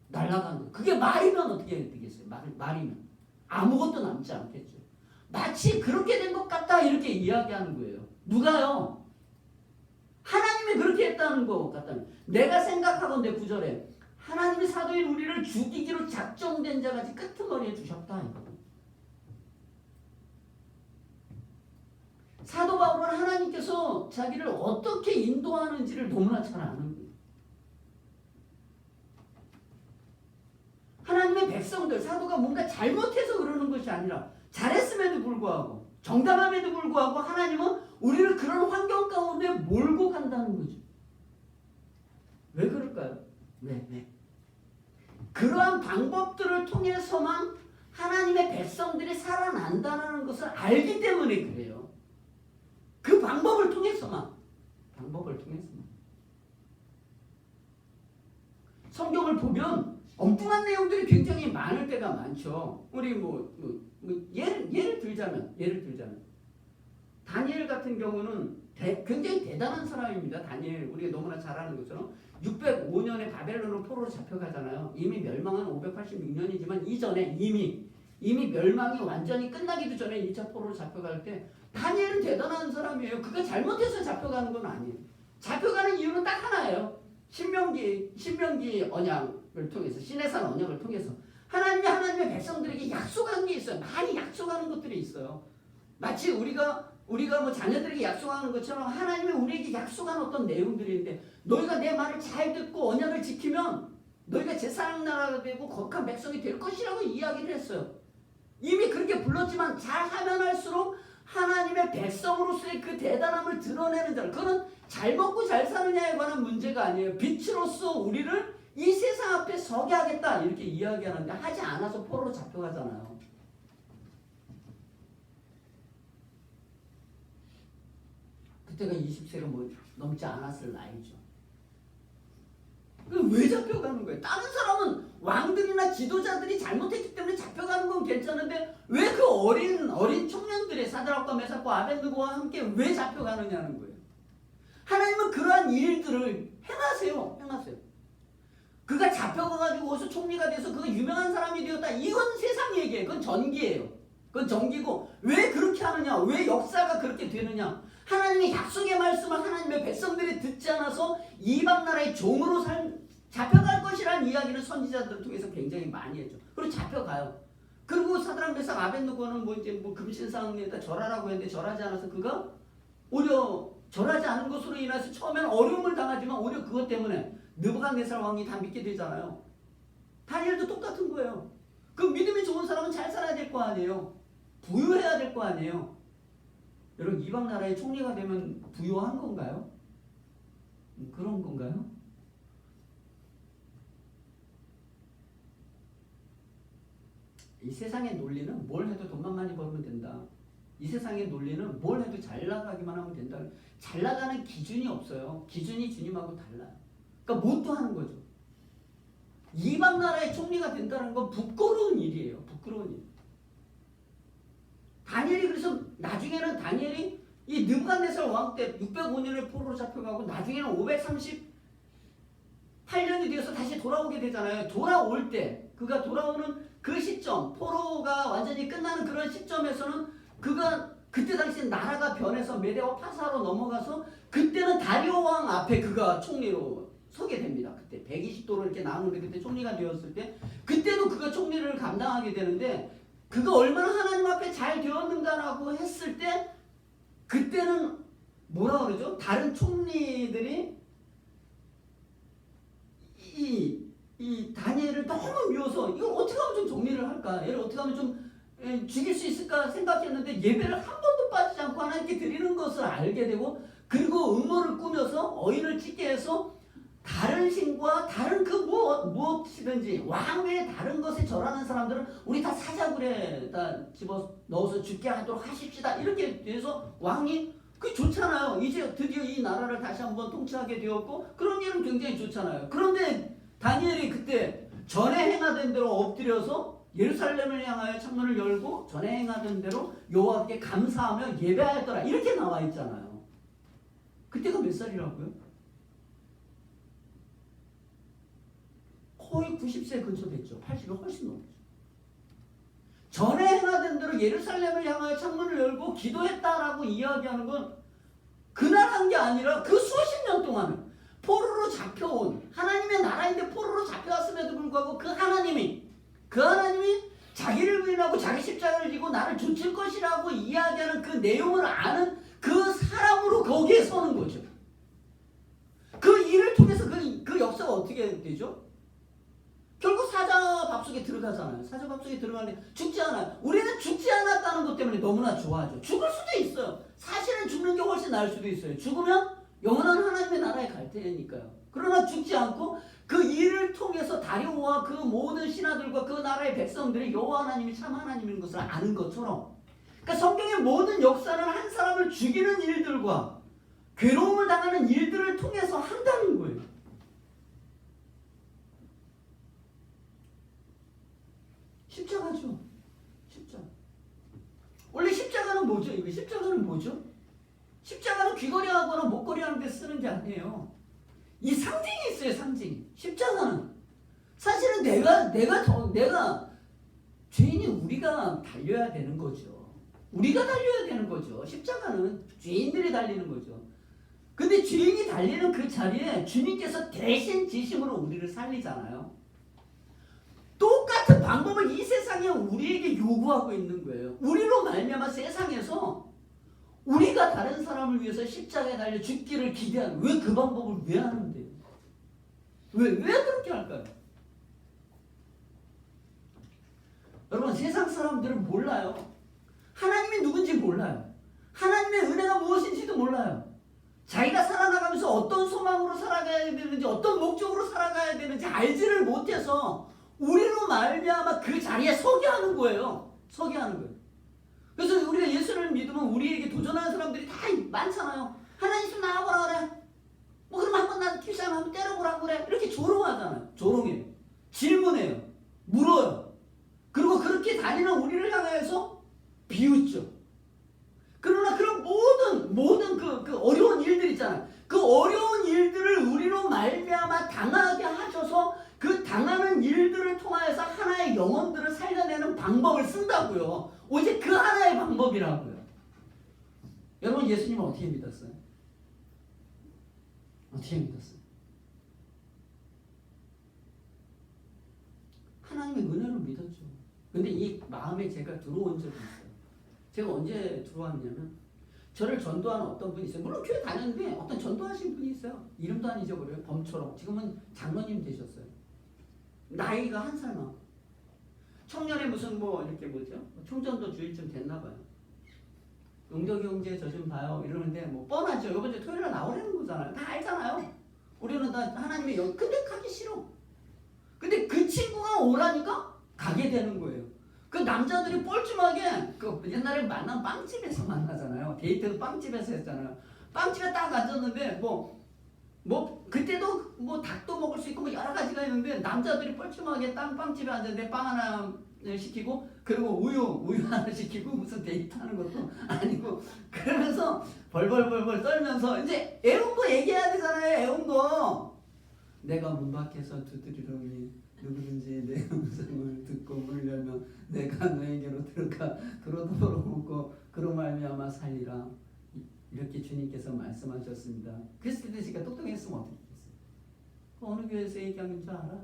날아가는 거. 그게 말이면 어떻게 되겠어요? 말이면 아무것도 남지 않겠죠. 마치 그렇게 된 것 같다 이렇게 이야기하는 거예요. 누가요? 하나님이 그렇게 했다는 것 같다는. 내가 생각하건대 9절에 하나님이 사도인 우리를 죽이기로 작정된 자같이 끄트머리에 두셨다. 사도 바울은 하나님께서 자기를 어떻게 인도하는지를 너무나 잘 아는 거예요. 하나님의 백성들, 사도가 뭔가 잘못해서 그러는 것이 아니라 잘했음에도 불구하고 정당함에도 불구하고 하나님은 우리를 그런 환경 가운데 몰고 간다는 거죠. 왜 그럴까요? 왜? 그러한 방법들을 통해서만 하나님의 백성들이 살아난다는 것을 알기 때문에 그래요. 그 방법을 통해서만. 성경을 보면 엉뚱한 내용들이 굉장히 많을 때가 많죠. 우리 예를 들자면 다니엘 같은 경우는 굉장히 대단한 사람입니다. 다니엘 우리가 너무나 잘 아는 것처럼 605년에 바벨론으로 포로로 잡혀가잖아요. 이미 멸망은 586년이지만 이전에 이미 멸망이 완전히 끝나기도 전에 2차 포로로 잡혀갈 때 다니엘은 대단한 사람이에요. 그가 잘못해서 잡혀가는 건 아니에요. 잡혀가는 이유는 딱 하나예요. 신명기 언약을 통해서 시내산 언약을 통해서 하나님의 백성들에게 약속한 게 있어요. 많이 약속하는 것들이 있어요. 마치 우리가 뭐 자녀들에게 약속하는 것처럼 하나님이 우리에게 약속한 어떤 내용들인데 너희가 내 말을 잘 듣고 언약을 지키면 너희가 제사장 나라가 되고 거룩한 백성이 될 것이라고 이야기를 했어요. 이미 그렇게 불렀지만 잘하면 할수록 하나님의 백성으로서의 그 대단함을 드러내는 자를, 그거는 잘 먹고 잘 사느냐에 관한 문제가 아니에요. 빛으로서 우리를 이 세상 앞에 서게 하겠다 이렇게 이야기하는데 하지 않아서 포로로 잡혀가잖아요. 그때가 20세가 넘지 않았을 나이죠. 왜 잡혀가는 거예요? 다른 사람은 왕들이나 지도자들이 잘못했기 때문에 잡혀가는 건 괜찮은데 왜 그 어린 청년들의 사드락과 메삭과 아벤느고와 함께 왜 잡혀가느냐는 거예요. 하나님은 그러한 일들을 행하세요. 그가 잡혀가가지고 어디서 총리가 돼서 그가 유명한 사람이 되었다. 이건 세상 얘기예요. 그건 전기예요. 그건 전기고 왜 그렇게 하느냐? 왜 역사가 그렇게 되느냐? 하나님의 약속의 말씀을 하나님의 백성들이 듣지 않아서 이방 나라의 종으로 잡혀갈 것이라는 이야기를 선지자들을 통해서 굉장히 많이 했죠. 그리고 잡혀가요. 그리고 사드락 메삭 아벤느고는 금신상에다 절하라고 했는데 절하지 않아서 그가 오히려 절하지 않은 것으로 인해서 처음에는 어려움을 당하지만 오히려 그것 때문에 느부갓네살 왕이 다 믿게 되잖아요. 다니엘도 똑같은 거예요. 그 믿음이 좋은 사람은 잘 살아야 될 거 아니에요. 부유해야 될 거 아니에요. 여러분 이방 나라의 총리가 되면 부유한 건가요? 그런 건가요? 이 세상의 논리는 뭘 해도 돈만 많이 벌면 된다. 이 세상의 논리는 뭘 해도 잘 나가기만 하면 된다. 잘 나가는 기준이 없어요. 기준이 주님하고 달라요. 그러니까 뭣도 하는 거죠. 이방 나라의 총리가 된다는 건 부끄러운 일이에요. 부끄러운 일. 다니엘이 그래서 나중에는 다니엘이 이 느부갓네살 왕 때 605년에 포로로 잡혀가고 나중에는 538년이 되어서 다시 돌아오게 되잖아요. 돌아올 때 그가 돌아오는 그 시점, 포로가 완전히 끝나는 그런 시점에서는 그가 그때 당시 나라가 변해서 메대와 파사로 넘어가서 그때는 다리오 왕 앞에 그가 총리로 서게 됩니다. 그때 120도로 이렇게 나누는데 그때 총리가 되었을 때 그때도 그가 총리를 감당하게 되는데 그가 얼마나 하나님 앞에 잘 되었는가라고 했을 때 그때는 뭐라 그러죠? 다른 총리들이 이 이 다니엘을 너무 미워서 이걸 어떻게 하면 좀 정리를 할까? 얘를 어떻게 하면 좀 죽일 수 있을까 생각했는데 예배를 한 번도 빠지지 않고 하나님께 드리는 것을 알게 되고 그리고 음모를 꾸며서 어인을 찍게 해서 다른 신과 다른 그 무엇이든지 왕 외에 다른 것에 절하는 사람들은 우리 다 사자굴에다 집어 넣어서 죽게 하도록 하십시다. 이렇게 돼서 왕이 그게 좋잖아요. 이제 드디어 이 나라를 다시 한번 통치하게 되었고 그런 일은 굉장히 좋잖아요. 그런데 다니엘이 그때 전에 행하던 대로 엎드려서 예루살렘을 향하여 창문을 열고 전에 행하던 대로 여호와께 감사하며 예배하였더라. 이렇게 나와 있잖아요. 그때가 몇 살이라고요? 거의 90세 근처 됐죠. 80이 훨씬 넘었죠. 전에 행하던 대로 예루살렘을 향하여 창문을 열고 기도했다라고 이야기하는 건 그날 한 게 아니라 그 수십 년 동안 포로로 잡혀온 하나님의 나라인데 포로로 잡혀왔음에도 불구하고 그 하나님이 자기를 부인하고 자기 십자가를 지고 나를 쫓을 것이라고 이야기하는 그 내용을 아는 그 사람으로 거기에 서는 거죠. 그 일을 통해서 그 역사가 어떻게 되죠? 결국 사자 밥속에 들어가잖아요. 사자 밥속에 들어가는데 죽지 않아요. 우리는 죽지 않았다는 것 때문에 너무나 좋아하죠. 죽을 수도 있어요. 사실은 죽는 게 훨씬 나을 수도 있어요. 죽으면 영원한 하나님의 나라에 갈 테니까요. 그러나 죽지 않고 그 일을 통해서 다리오와 그 모든 신하들과 그 나라의 백성들이 여호와 하나님이 참 하나님인 것을 아는 것처럼 그러니까 성경의 모든 역사는 한 사람을 죽이는 일들과 괴로움을 당하는 일들을 통해서 한다는 거예요. 십자가죠. 십자가. 원래 십자가는 뭐죠? 이거 십자가는 뭐죠? 십자가는 귀걸이하거나 목걸이하는 데 쓰는 게 아니에요. 이 상징이 있어요. 상징. 십자가는 사실은 내가 죄인이 우리가 달려야 되는 거죠. 우리가 달려야 되는 거죠. 십자가는 죄인들이 달리는 거죠. 근데 죄인이 달리는 그 자리에 주님께서 대신 지심으로 우리를 살리잖아요. 똑같은 방법을 이 세상에 우리에게 요구하고 있는 거예요. 우리로 말미암아 세상에서 우리가 다른 사람을 위해서 십자가에 달려 죽기를 기대하는 왜 그 방법을 왜 하는데요? 왜 그렇게 할까요? 여러분 세상 사람들은 몰라요. 하나님이 누군지 몰라요. 하나님의 은혜가 무엇인지도 몰라요. 자기가 살아나가면서 어떤 소망으로 살아가야 되는지 어떤 목적으로 살아가야 되는지 알지를 못해서 우리로 말미암아 그 자리에 서게 하는 거예요. 서게 하는 거예요. 그래서 우리가 예수를 믿으면 우리에게 도전하는 사람들이 다 많잖아요. 하나님 좀 나와보라 그래. 뭐 그럼 한번 나 킬싸움 한번 때려보라 그래. 이렇게 조롱하잖아요. 조롱해요. 질문해요. 물어요. 그리고 그렇게 다니는 우리를 향해서 비웃죠. 그러나 그런 모든 그 어려운 일들 있잖아요. 그 어려운 일들을 우리로 말미암아 당하게 하셔서 그 당하는 일들을 통하여서 하나의 영혼들을 살려내는 방법을 쓴다고요. 오직 그 하나의 방법이라고요. 여러분 예수님은 어떻게 믿었어요? 어떻게 믿었어요? 하나님의 은혜로 믿었죠. 근데 이 마음에 제가 들어온 적이 있어요. 제가 언제 들어왔냐면 저를 전도하는 어떤 분이 있어요. 물론 교회 다녔는데 어떤 전도하신 분이 있어요. 이름도 안 잊어버려요. 범초롱. 지금은 장로님 되셨어요. 나이가 한 살 많고 청년의 무슨 뭐 이렇게 뭐죠? 총전도 주일쯤 됐나 봐요. 용덕이 형제 저 좀 봐요 이러는데 뭐 뻔하죠. 이번 주 토요일에 나오라는 거잖아요. 다 알잖아요. 우리는 다 하나님의 근데 가기 싫어. 근데 그 친구가 오라니까 가게 되는 거예요. 그 남자들이 뻘쭘하게 그 옛날에 만난 빵집에서 만나잖아요. 데이트는 빵집에서 했잖아요. 빵집에 딱 앉았는데 뭐 그때도 뭐 닭도 먹을 수 있고 뭐 여러 가지가 있는데 남자들이 뻘쭘하게 빵집에 앉았는데 빵 하나 시키고 그리고 우유 하나 시키고 무슨 데이트하는 것도 아니고 그러면서 벌벌 떨면서 이제 애운 거 얘기해야 되잖아요. 애운 거 내가 문 밖에서 두드리러니 누구든지 내 음성을 듣고 문을 열면 내가 너에게로 들어가 그러도록 먹고 그로 말미암아 살리라. 이렇게 주님께서 말씀하셨습니다. 그랬을 때 제가 똑똑했으면 어떻게 했어요? 그 어느 교회에서 얘기하는 줄 알아?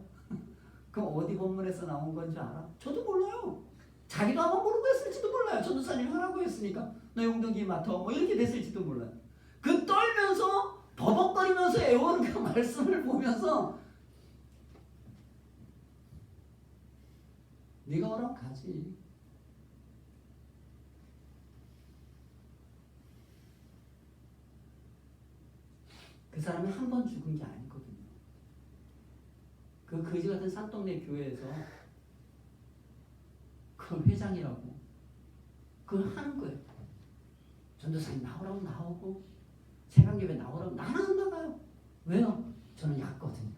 그럼 어디 본문에서 나온 건지 알아? 저도 몰라요. 자기도 아마 모르고 했을지도 몰라요. 전도사님이 하라고 했으니까 너 용덕이 맡아 뭐 이렇게 됐을지도 몰라요. 그 떨면서 버벅거리면서 애워는 그 말씀을 보면서 네가 오라면 가지. 그 사람이 한 번 죽은 게 아니거든요. 그 거지 같은 산동네 교회에서 그 회장이라고 그걸 하는 거예요. 전도사님 나오라고 나오고 새강교회 나오라고 나는 안 나가요. 왜요? 저는 얕거든요.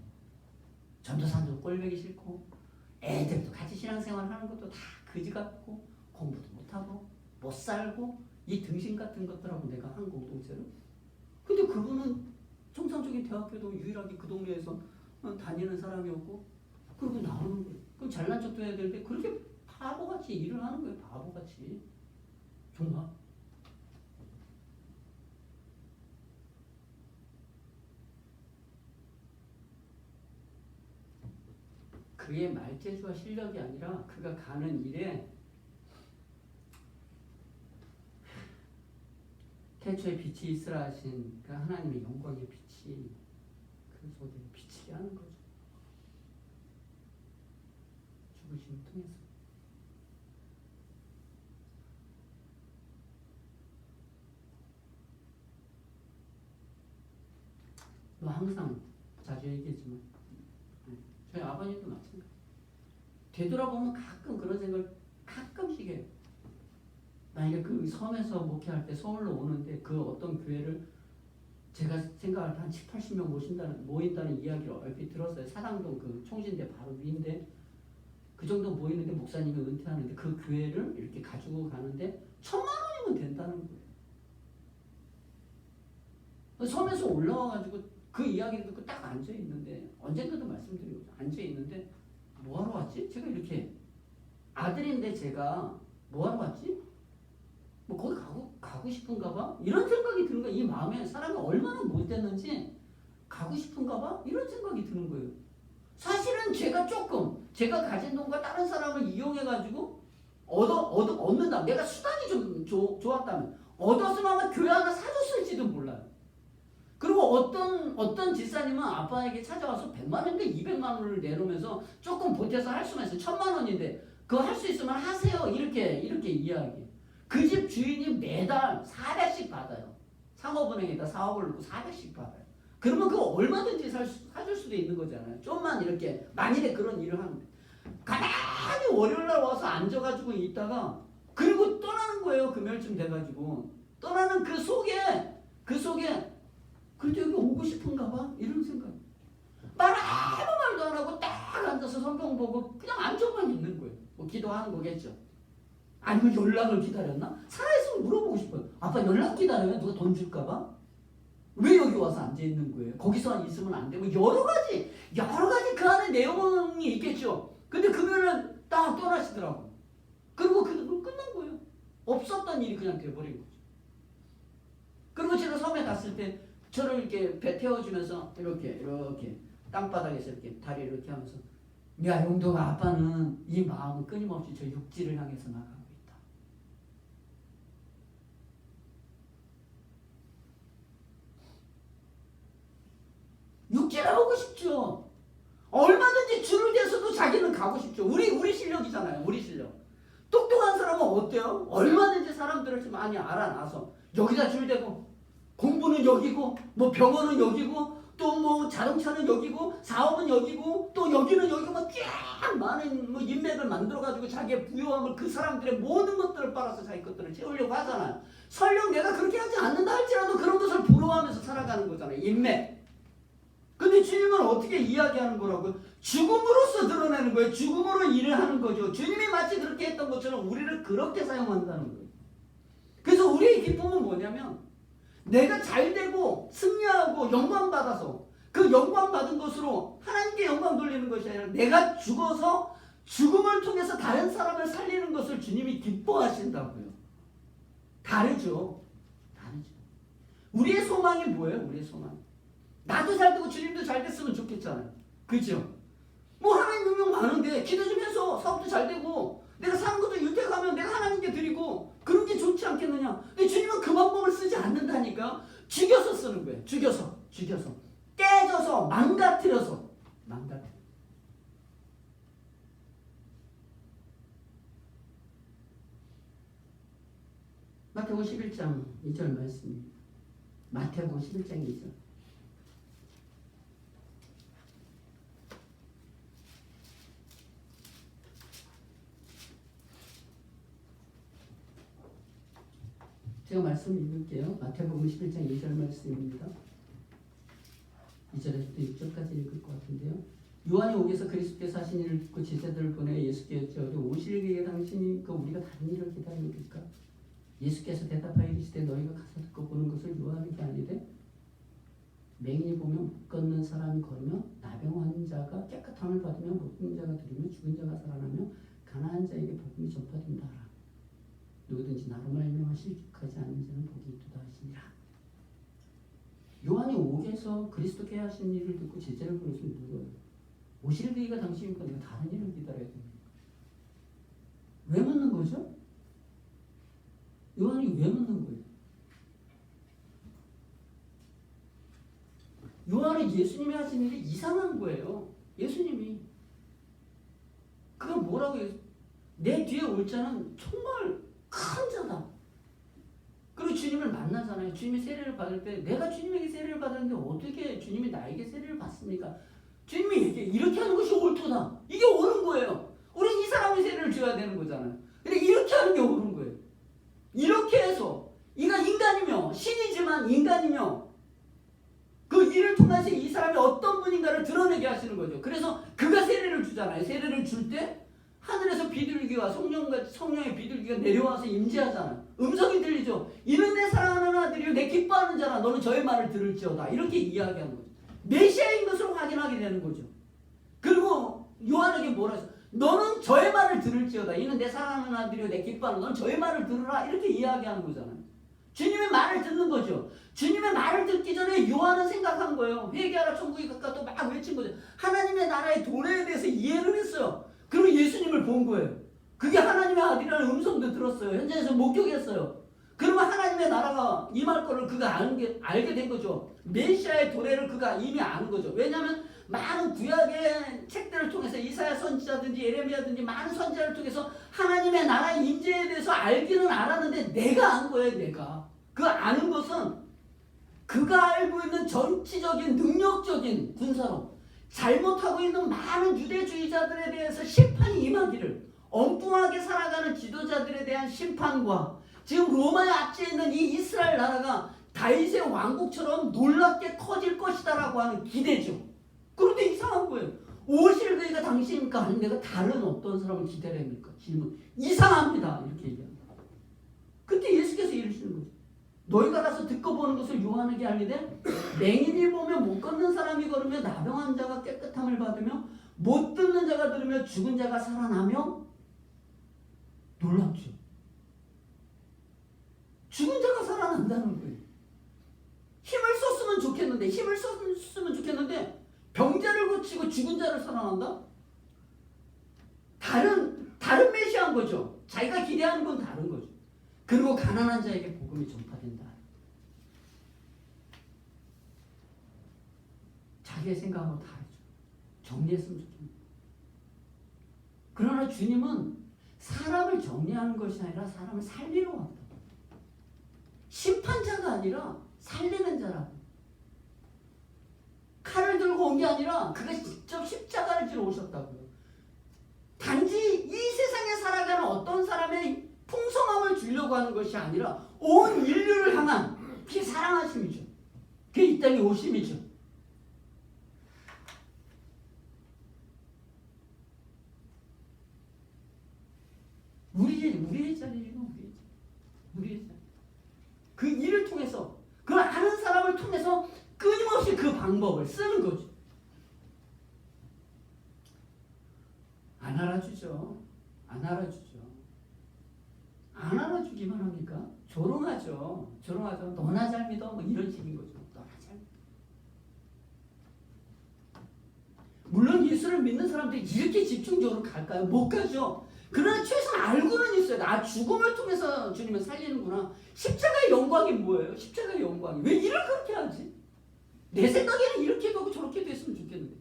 전도사님도 꼴보기 싫고 애들도 같이 신앙생활 하는 것도 다 거지 같고 공부도 못하고 못 살고 이 등신 같은 것들하고 내가 한 공동체로. 근데 그분은 정상적인 대학교도 유일하게 그 동네에서 다니는 사람이었고 그리고 나오는 거예요. 그럼 잘난 척도 해야 되는데 그렇게 바보같이 일을 하는 거예요. 바보같이. 정말. 그의 말재주와 실력이 아니라 그가 가는 일에 태초에 빛이 있으라 하신 그 하나님의 영광의 빛이 그 속에 비치게 하는 거죠. 죽으심을 통해서. 뭐 항상 자주 얘기했지만 저희 아버님도 마찬가지. 되돌아보면 가끔 그런 생각을 가끔씩 해요. 만약에 그 섬에서 목회할 때 서울로 오는데 그 어떤 교회를 제가 생각할 때 한 7, 80명 모인다는 이야기를 얼핏 들었어요. 사당동 그 총신대 바로 위인데 그 정도 모이는데 목사님이 은퇴하는데 그 교회를 이렇게 가지고 가는데 1,000만 원이면 된다는 거예요. 섬에서 올라와가지고 그 이야기를 듣고 딱 앉아있는데 언젠가도 말씀드리고 앉아있는데 뭐하러 왔지? 제가 이렇게 아들인데 제가 뭐하러 왔지? 뭐 거기 가고 싶은가 봐? 이런 생각이 드는 거야. 이 마음에 사람이 얼마나 못됐는지 가고 싶은가 봐? 이런 생각이 드는 거예요. 사실은 제가 가진 돈과 다른 사람을 이용해가지고 얻는다. 내가 수단이 좀 좋았다면 얻었으면 아마 교회 하나 사줬을지도 몰라요. 그리고 어떤 집사님은 아빠에게 찾아와서 100만 원인가 200만 원을 내놓으면서 조금 보태서 할 수만 있어요. 1,000만 원인데 그거 할 수 있으면 하세요. 이렇게 이야기해요. 그 집 주인이 매달 400씩 받아요. 상업은행에다 사업을 놓고 400씩 받아요. 그러면 그거 얼마든지 사줄 수도 있는 거잖아요. 좀만 이렇게 만일에 그런 일을 하면 가만히 월요일날 와서 앉아가지고 있다가 그리고 떠나는 거예요. 금요일쯤 돼가지고 떠나는 그 속에 그래도 여기 오고 싶은가 봐 이런 생각. 아무 말도 안 하고 딱 앉아서 성경 보고 그냥 앉아만 있는 거예요. 뭐 기도하는 거겠죠. 아니면 연락을 기다렸나? 살아있으면 물어보고 싶어요. 아빠 연락 기다려요? 누가 돈 줄까 봐? 왜 여기 와서 앉아있는 거예요? 거기서 있으면 안 되고 여러 가지 그 안에 내용이 있겠죠. 근데 금요일은 딱 떠나시더라고. 그리고 그거 끝난 거예요. 없었던 일이 그냥 돼버린 거죠. 그리고 제가 섬에 갔을 때 저를 이렇게 배 태워주면서 이렇게 땅바닥에서 이렇게 다리 이렇게 하면서 야 용도가 아빠는 이 마음은 끊임없이 저 육지를 향해서 나가고 있다. 육지를 하고 싶죠. 얼마든지 주를 대해서도 자기는 가고 싶죠. 우리 실력이잖아요. 우리 실력. 똑똑한 사람은 어때요? 얼마든지 사람들을 좀 많이 알아놔서 여기다 줄 대고 공부는 여기고 뭐 병원은 여기고 또 뭐 자동차는 여기고 사업은 여기고 또 여기는 여기고 쫙 많은 뭐 인맥을 만들어가지고 자기의 부유함을 그 사람들의 모든 것들을 빨아서 자기 것들을 채우려고 하잖아요. 설령 내가 그렇게 하지 않는다 할지라도 그런 것을 부러워하면서 살아가는 거잖아요. 인맥. 근데 주님은 어떻게 이야기하는 거라고요? 죽음으로써 드러내는 거예요. 죽음으로 일을 하는 거죠. 주님이 마치 그렇게 했던 것처럼 우리를 그렇게 사용한다는 거예요. 그래서 우리의 기쁨은 뭐냐면 내가 잘되고 승리하고 영광받아서 그 영광받은 것으로 하나님께 영광 돌리는 것이 아니라 내가 죽어서 죽음을 통해서 다른 사람을 살리는 것을 주님이 기뻐하신다고요. 다르죠. 우리의 소망이 뭐예요? 우리의 소망. 나도 잘되고 주님도 잘됐으면 좋겠잖아요. 그죠? 뭐 하나님 능력 많은데 기도 좀 해서 사업도 잘되고 내가 사는 것도 윤택하면 내가 하나님께 드리고 그런 게 좋지 않겠느냐. 근데 주님은 그 방법을 쓰지 않는다니까. 죽여서 쓰는 거예요. 죽여서 깨져서 망가뜨려서 마태복음 11장 2절 말씀입니다. 마태복음 11장 2절. 제가 말씀 읽을게요. 마태복음 11장 2절 말씀입니다. 2절에서부터 6절까지 읽을 것 같은데요. 요한이 옥에서 그리스도께서 하신 일을 듣고 제자들을 보내 예수께 여쭈어도 오실 그에게 당신이 우리가 다른 일을 기다립니까? 예수께서 대답하여 이르시되 너희가 가서 듣고 보는 것을 요한에게 아니되 맹인이 보면 못 걷는 사람이 걸으며 나병 환자가 깨끗함을 받으며 못 듣는 자가 들으며 죽은 자가 살아나며 가난한 자에게 복음이 전파된다 하라. 누구든지 나로 말미암아 실족하지 않는 자는 복이 있도다 하시니라. 요한이 옥에서 그리스도께 하신 일을 듣고 제자를 보내서 물어요. 오실 그이가 당신이니까 내가 다른 일을 기다려야 됩니까? 왜 묻는 거죠? 요한이 왜 묻는 거예요? 요한은 예수님이 하신 일이 이상한 거예요. 예수님이. 그건 뭐라고 해요? 내 뒤에 올 자는 정말 큰 자다. 그리고 주님을 만나잖아요. 주님이 세례를 받을 때 내가 주님에게 세례를 받았는데 어떻게 주님이 나에게 세례를 받습니까? 주님이 이렇게 하는 것이 옳도다. 이게 옳은 거예요. 우리는 이 사람이 세례를 줘야 되는 거잖아요. 근데 이렇게 하는 게 옳은 거예요. 이렇게 해서 이가 인간이며 신이지만 인간이며 그 일을 통해서 이 사람이 어떤 분인가를 드러내게 하시는 거죠. 그래서 그가 세례를 주잖아요. 세례를 줄 때 하늘에서 비둘기와 성령의 비둘기가 내려와서 임재하잖아요. 음성이 들리죠. 이는 내 사랑하는 아들이요 내 기뻐하는 자라 너는 저의 말을 들을지어다. 이렇게 이야기하는 거죠. 메시아인 것을 확인하게 되는 거죠. 그리고 요한에게 뭐라 했어? 너는 저의 말을 들을지어다. 이는 내 사랑하는 아들이요 내 기뻐하는 너는 저의 말을 들으라. 이렇게 이야기하는 거잖아요. 주님의 말을 듣는 거죠. 주님의 말을 듣기 전에 요한은 생각한 거예요. 회개하라 천국이 가깝다 막 외친 거죠. 하나님의 나라의 도래에 대해서 이해를 했어요. 그리고 예수님을 본 거예요. 그게 하나님의 아들이라는 음성도 들었어요. 현장에서 목격했어요. 그러면 하나님의 나라가 임할 거를 그가 알게 된 거죠. 메시아의 도래를 그가 이미 아는 거죠. 왜냐하면 많은 구약의 책들을 통해서 이사야 선지자든지 예레미야든지 많은 선지자를 통해서 하나님의 나라의 임재에 대해서 알기는 알았는데 내가 안 거예요. 내가. 그 아는 것은 그가 알고 있는 정치적인 능력적인 군사로 잘못하고 있는 많은 유대주의자들에 대해서 심판이 임하기를 엉뚱하게 살아가는 지도자들에 대한 심판과 지금 로마의 압제에 있는 이 이스라엘 나라가 다윗의 왕국처럼 놀랍게 커질 것이다라고 하는 기대죠. 그런데 이상한 거예요. 오실 그이가 당신입니까? 아니면 내가 다른 어떤 사람을 기다려야 합니까? 질문. 이상합니다. 이렇게 얘기합니다. 그때 예수께서 이르시는 거죠. 너희가 가서 듣고 보는 것을 요한에게 알리되 맹인이 보면 못 걷는 사람이 걸으며 나병 환자가 깨끗함을 받으며 못 듣는 자가 들으며 죽은 자가 살아나며 놀랍죠. 죽은 자가 살아난다는 거예요. 힘을 썼으면 좋겠는데 병자를 고치고 죽은 자를 살아난다? 다른 메시아인 거죠. 자기가 기대하는 건 다른 거죠. 그리고 가난한 자에게 복음이 전파된다. 자기의 생각하고 다르죠. 정리했으면 좋겠는데. 그러나 주님은 사람을 정리하는 것이 아니라 사람을 살리러 왔다. 심판자가 아니라 살리는 자라고. 칼을 들고 온 게 아니라 그가 직접 십자가를 지러 오셨다고요. 단지 이 세상에 살아가는 어떤 사람의 풍성함을 주려고 하는 것이 아니라 온 인류를 향한 그게 사랑하심이죠. 그게 이 땅에 오심이죠. 우리의 자리예요. 우리의 자리. 그 일을 통해서 그 아는 사람을 통해서 끊임없이 그 방법을 쓰는 거죠. 안 알아주죠. 안 알아주기만 합니까? 조롱하죠. 너나 잘 믿어. 뭐 이런 식인 거죠. 너나 잘 믿어. 물론 예수를 믿는 사람들이 이렇게 집중적으로 갈까요? 못 가죠. 그러나 최소한 알고는 있어요. 죽음을 통해서 주님을 살리는구나. 십자가의 영광이 뭐예요? 십자가의 영광이. 왜 일을 그렇게 하지? 내 생각에는 이렇게도 하고 저렇게도 했으면 좋겠는데.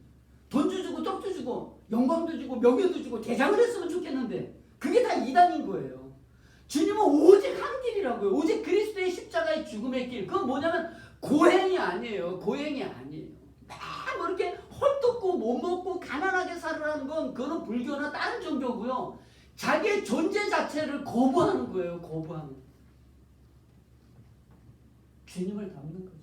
돈도 주고 떡도 주고 영광도 주고 명예도 주고 대장을 했으면 좋겠는데 그게 다 이단인 거예요. 주님은 오직 한 길이라고요. 오직 그리스도의 십자가의 죽음의 길. 그건 뭐냐면 고행이 아니에요. 고행이 아니에요. 막 이렇게 헐뜯고 못 먹고 가난하게 살으라는 건 그거는 불교나 다른 종교고요. 자기의 존재 자체를 거부하는 거예요. 거부하는 거예요. 주님을 닮는 거죠.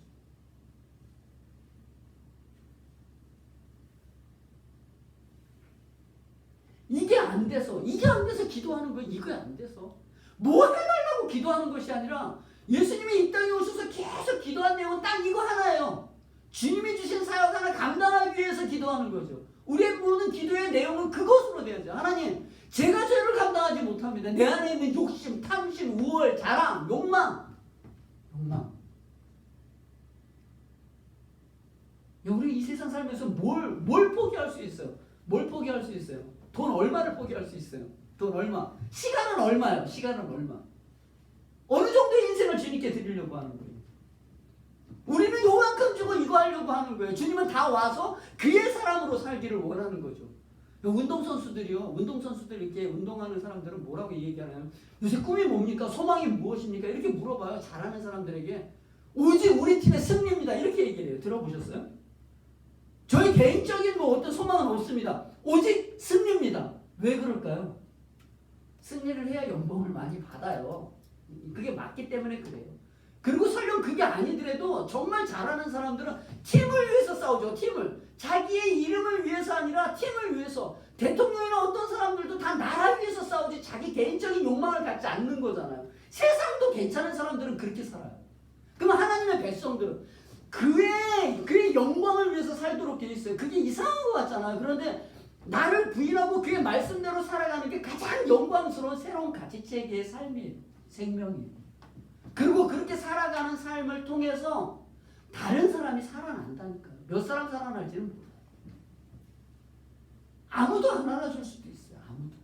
이게 안 돼서 기도하는 거예요. 이게 안 돼서. 뭐 해달라고 기도하는 것이 아니라 예수님이 이 땅에 오셔서 계속 기도한 내용은 딱 이거 하나예요. 주님이 주신 사역 하나 감당하기 위해서 기도하는 거죠. 우리의 모든 기도의 내용은 그것으로 되어야죠. 하나님, 제가 죄를 감당하지 못합니다. 내 안에 있는 욕심, 탐심, 우월, 자랑, 욕망. 우리 이 세상 살면서 뭘 포기할 수 있어요? 뭘 포기할 수 있어요? 돈 얼마를 포기할 수 있어요? 돈 얼마? 시간은 얼마예요? 시간은 얼마? 어느 정도의 인생을 주님께 드리려고 하는 거예요? 우리는 요만큼 주고 이거 하려고 하는 거예요. 주님은 다 와서 그의 사람으로 살기를 원하는 거죠. 운동선수들이요. 운동선수들 이렇게 운동하는 사람들은 뭐라고 얘기하냐면 요새 꿈이 뭡니까? 소망이 무엇입니까? 이렇게 물어봐요. 잘하는 사람들에게. 오직 우리 팀의 승리입니다. 이렇게 얘기를 해요. 들어보셨어요? 저희 개인적인 뭐 어떤 소망은 없습니다. 오직 승리입니다. 왜 그럴까요? 승리를 해야 연봉을 많이 받아요. 그게 맞기 때문에 그래요. 그리고 설령 그게 아니더라도 정말 잘하는 사람들은 팀을 위해서 싸우죠. 팀을. 자기의 이름을 위해서 아니라 팀을 위해서. 대통령이나 어떤 사람들도 다 나라를 위해서 싸우지 자기 개인적인 욕망을 갖지 않는 거잖아요. 세상도 괜찮은 사람들은 그렇게 살아요. 그럼 하나님의 백성들은 그의 영광을 위해서 살도록 되어 있어요. 그게 이상한 것 같잖아요. 그런데 나를 부인하고 그의 말씀대로 살아가는 게 가장 영광스러운 새로운 가치체계의 삶이에요. 생명이에요. 그리고 그렇게 살아가는 삶을 통해서 다른 사람이 살아난다니까요. 몇 사람 살아날지는 몰라요. 아무도 안 알아줄 수도 있어요. 아무도.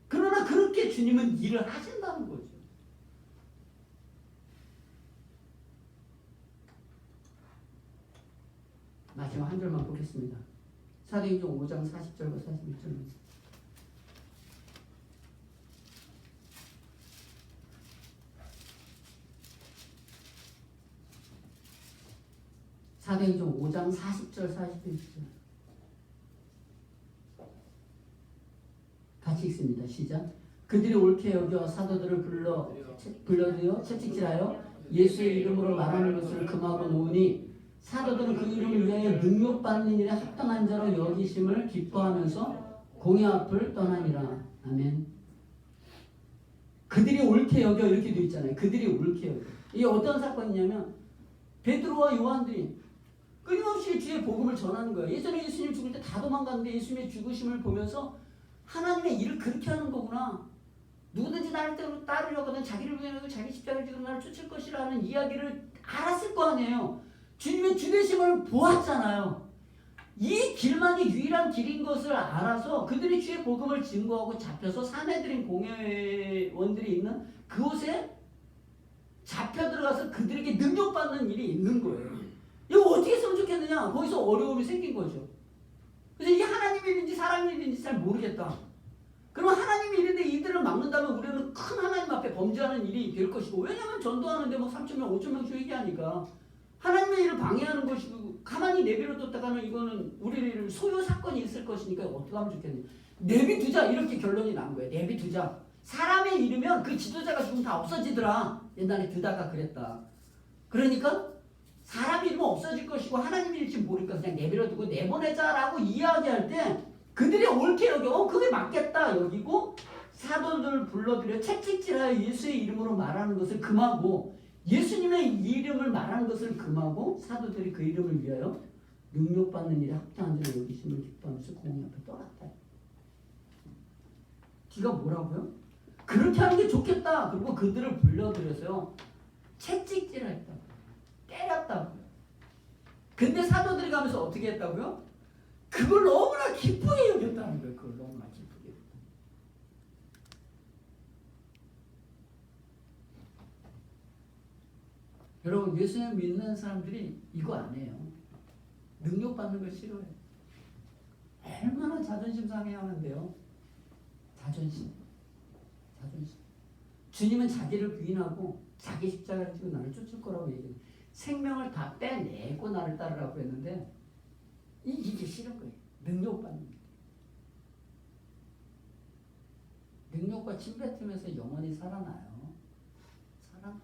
그러나 그렇게 주님은 일을 하신다는 거죠. 마지막 한 절만 보겠습니다. 사도행전 5장 40절과 41절. 사도행전 5장 40절 41절 같이 읽습니다. 시작. 그들이 옳게 여겨 사도들을 불러들여 채찍질하여 예수의 이름으로 말하는 것을 금하고 놓으니 사도들은 그 이름을 위하여 능욕받는 일에 합당한 자로 여기심을 기뻐하면서 공회 앞을 떠나니라. 아멘. 그들이 옳게 여겨 이렇게 되어 있잖아요. 그들이 옳게 여겨. 이게 어떤 사건이냐면 베드로와 요한들이 끊임없이 주의 복음을 전하는 거예요. 예전에 예수님 죽을 때 다 도망갔는데 예수님의 죽으심을 보면서 하나님의 일을 그렇게 하는 거구나. 누구든지 나를 따르려고 하든 자기를 위하여 자기 십자가를 지고 나를 쫓을 것이라는 이야기를 알았을 거 아니에요. 주님의 주되심을 보았잖아요. 이 길만이 유일한 길인 것을 알아서 그들이 주의 복음을 증거하고 잡혀서 사내들인 공회원들이 있는 그곳에 잡혀 들어가서 그들에게 능력받는 일이 있는 거예요. 이거 어떻게 했으면 좋겠느냐? 거기서 어려움이 생긴 거죠. 그래서 이게 하나님 일인지 사람 일인지 잘 모르겠다. 그럼 하나님 일인데 이들을 막는다면 우리는 큰 하나님 앞에 범죄하는 일이 될 것이고, 왜냐하면 전도하는데 뭐 3,000명, 5,000명씩 얘기하니까 하나님의 일을 방해하는 것이고, 가만히 내버려뒀다가는 이거는 우리를 소요 사건이 있을 것이니까 어떻게 하면 좋겠냐. 내비두자, 이렇게 결론이 난 거예요. 내비두자. 사람의 일이면 그 지도자가 죽으면 다 없어지더라. 옛날에 드다가 그랬다. 그러니까 사람 이름은 없어질 것이고 하나님 일일지 모르니까 그냥 내버려두고 내보내자라고 이야기할 때 그들이 옳게 여겨 그게 맞겠다 여기고 사도들을 불러들여 채찍질하여 예수의 이름으로 말하는 것을 금하고 예수님의 이름을 말하는 것을 금하고 사도들이 그 이름을 위하여 능력받는 일에 합당한 자로 여기심을 기뻐하면서 공회 앞에 떠났다. 뒤가 뭐라고요? 그렇게 하는 게 좋겠다. 그리고 그들을 불러들여서요 채찍질했다. 때렸다고요. 근데 사도들이 가면서 어떻게 했다고요? 그걸 너무나 기쁘게 여겼다는 거예요. 그걸 너무나 기쁘게. 여러분 예수님 믿는 사람들이 이거 안 해요. 능력받는 걸 싫어해요. 얼마나 자존심 상해야 하는데요. 자존심. 주님은 자기를 부인하고 자기 십자가를 지고 나를 쫓을 거라고 얘기해요. 생명을 다 빼내고 나를 따르라고 했는데 이게 싫은 거예요. 능력받는 거예요. 능력과 침뱉으면서 영원히 살아나요. 살아나요.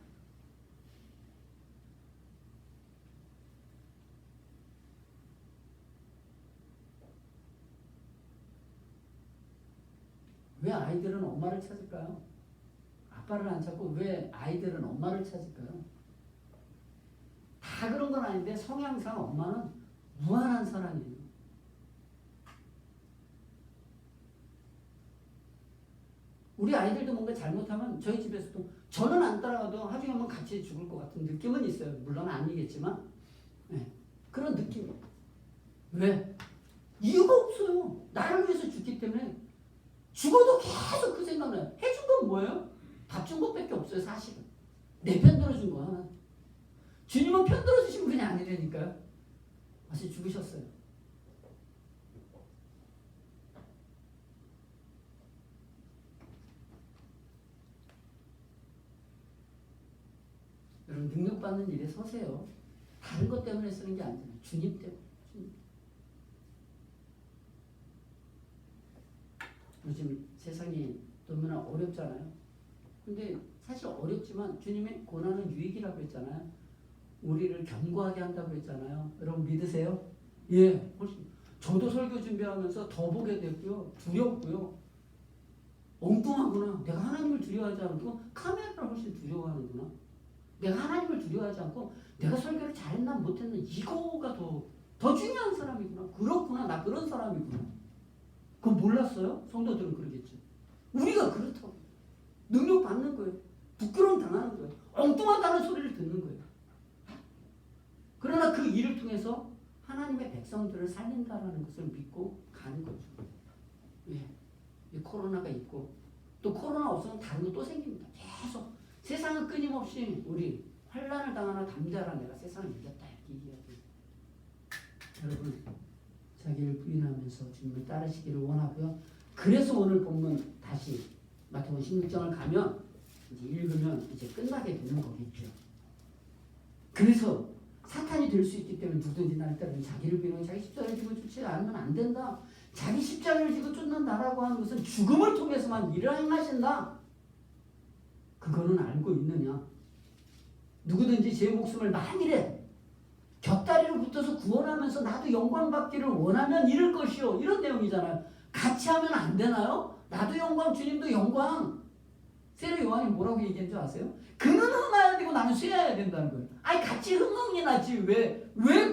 왜 아이들은 엄마를 찾을까요? 아빠를 안 찾고 왜 아이들은 엄마를 찾을까요? 다 그런 건 아닌데 성향상 엄마는 무한한 사랑이에요. 우리 아이들도 뭔가 잘못하면 저희 집에서도 저는 안 따라가도 하중에 한번 같이 죽을 것 같은 느낌은 있어요. 물론 아니겠지만 네. 그런 느낌. 왜? 이유가 없어요. 나를 위해서 죽기 때문에 죽어도 계속 그 생각나요. 해준 건 뭐예요? 밥 준 것밖에 없어요. 사실은. 내 편 들어준 거 하나. 주님은 편 들어주신 분이 아니라니까요. 사실 죽으셨어요. 여러분 능력받는 일에 서세요. 다른 것 때문에 쓰는 게 아니잖아요. 주님 때문에. 주님. 요즘 세상이 너무나 어렵잖아요. 근데 사실 어렵지만 주님의 고난은 유익이라고 했잖아요. 우리를 견고하게 한다고 했잖아요. 여러분 믿으세요? 예, 훨씬. 저도 설교 준비하면서 더 보게 됐고요. 두렵고요. 엉뚱하구나. 내가 하나님을 두려워하지 않고 카메라를 훨씬 두려워하는구나. 내가 하나님을 두려워하지 않고 내가 설교를 잘했나 못했나 이거가 더 중요한 사람이구나. 그렇구나. 나 그런 사람이구나. 그건 몰랐어요? 성도들은 그러겠죠. 우리가 그렇다고. 능력 받는 거예요. 부끄러움 당하는 거예요. 엉뚱하다는 소리를 듣는 거예요. 그러나 그 일을 통해서 하나님의 백성들을 살린다라는 것을 믿고 가는 거죠. 예. 이 코로나가 있고 또 코로나 없으면 다른 거 또 생깁니다. 계속 세상은 끊임없이 우리 환난을 당하나 담대하라 내가 세상을 이겼다 이렇게 얘기하고 여러분 자기를 부인하면서 주님을 따르시기를 원하고요. 그래서 오늘 본문 다시 마태복음 16장을 가면 이제 읽으면 이제 끝나게 되는 거겠죠. 그래서 사탄이 될 수 있기 때문에 누구든지 나를 따르면 자기를 부인하고 자기 십자가를 지고 쫓지 않으면 안 된다. 자기 십자가를 지고 쫓는다라고 하는 것은 죽음을 통해서만 일을 행하신다. 그거는 알고 있느냐? 누구든지 제 목숨을 만일에 곁다리로 붙어서 구원하면서 나도 영광 받기를 원하면 이룰 것이요. 이런 내용이잖아요. 같이 하면 안 되나요? 나도 영광, 주님도 영광. 세례 요한이 뭐라고 얘기한 줄 아세요? 그는 흥해야 되고 나는 쇠해야 된다는 거예요. 아니 같이 흥흥이 나지 왜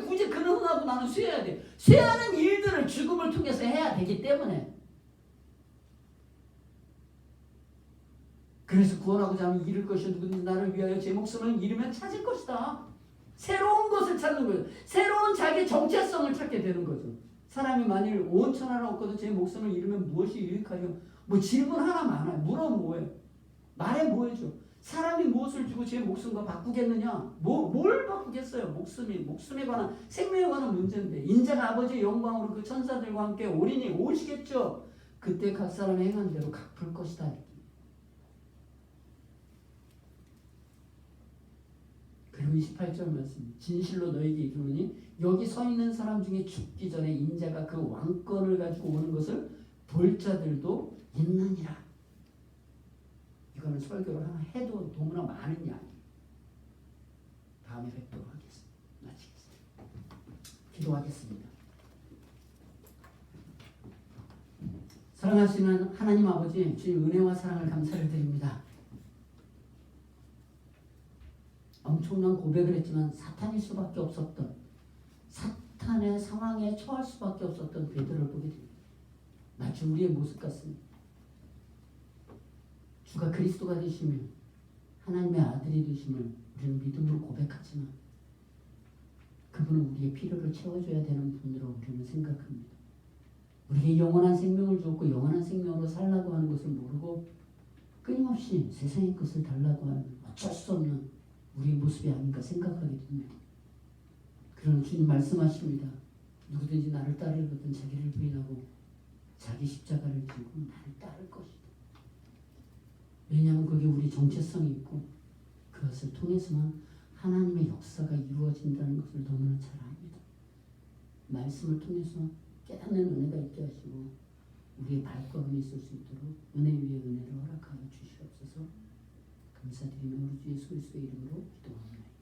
굳이 그는 흥하고 나는 쇠해야 돼? 쇠하는 일들을 죽음을 통해서 해야 되기 때문에. 그래서 구원하고자 하면 잃을 것이 누구든지 나를 위하여 제 목숨을 잃으면 찾을 것이다. 새로운 것을 찾는 거예요. 새로운 자기 정체성을 찾게 되는 거죠. 사람이 만일 온 천하를 얻고도 제 목숨을 잃으면 무엇이 유익하리요? 뭐 질문 하나 많아요. 물어보면 뭐예요? 말해 뭐해죠? 사람이 무엇을 주고 제 목숨과 바꾸겠느냐? 뭘 바꾸겠어요? 목숨에 관한 생명에 관한 문제인데 인자가 아버지의 영광으로 그 천사들과 함께 오리니 오시겠죠. 그때 각 사람의 행한 대로 갚을 것이다. 그리고 28절 말씀 진실로 너에게 이르노니 여기 서 있는 사람 중에 죽기 전에 인자가 그 왕권을 가지고 오는 것을 볼 자들도 있느니라. 이거는 설교를 하나 해도 너무나 많은 이야기. 다음에 뵙도록 하겠습니다. 마치겠습니다. 기도하겠습니다. 사랑하시는 하나님 아버지, 주님 은혜와 사랑을 감사를 드립니다. 엄청난 고백을 했지만 사탄일 수밖에 없었던 사탄의 상황에 처할 수밖에 없었던 베드로를 보게 됩니다. 마치 우리의 모습 같습니다. 주가 그리스도가 되시며 하나님의 아들이 되심을 우리는 믿음으로 고백하지만 그분은 우리의 필요를 채워줘야 되는 분으로 우리는 생각합니다. 우리에게 영원한 생명을 주었고 영원한 생명으로 살라고 하는 것을 모르고 끊임없이 세상의 것을 달라고 하는 어쩔 수 없는 우리의 모습이 아닌가 생각하게 됩니다. 그러나 주님 말씀하십니다. 누구든지 나를 따르거든 자기를 부인하고 자기 십자가를 지고 나를 따를 것이다. 왜냐하면 그게 우리 정체성이 있고 그것을 통해서만 하나님의 역사가 이루어진다는 것을 너무나 잘 압니다. 말씀을 통해서 깨닫는 은혜가 있게 하시고 우리의 발걸음이 있을 수 있도록 은혜 위에 은혜를 허락하여 주시옵소서. 감사드리며 우리 주 예수 그리스도의 이름으로 기도합니다.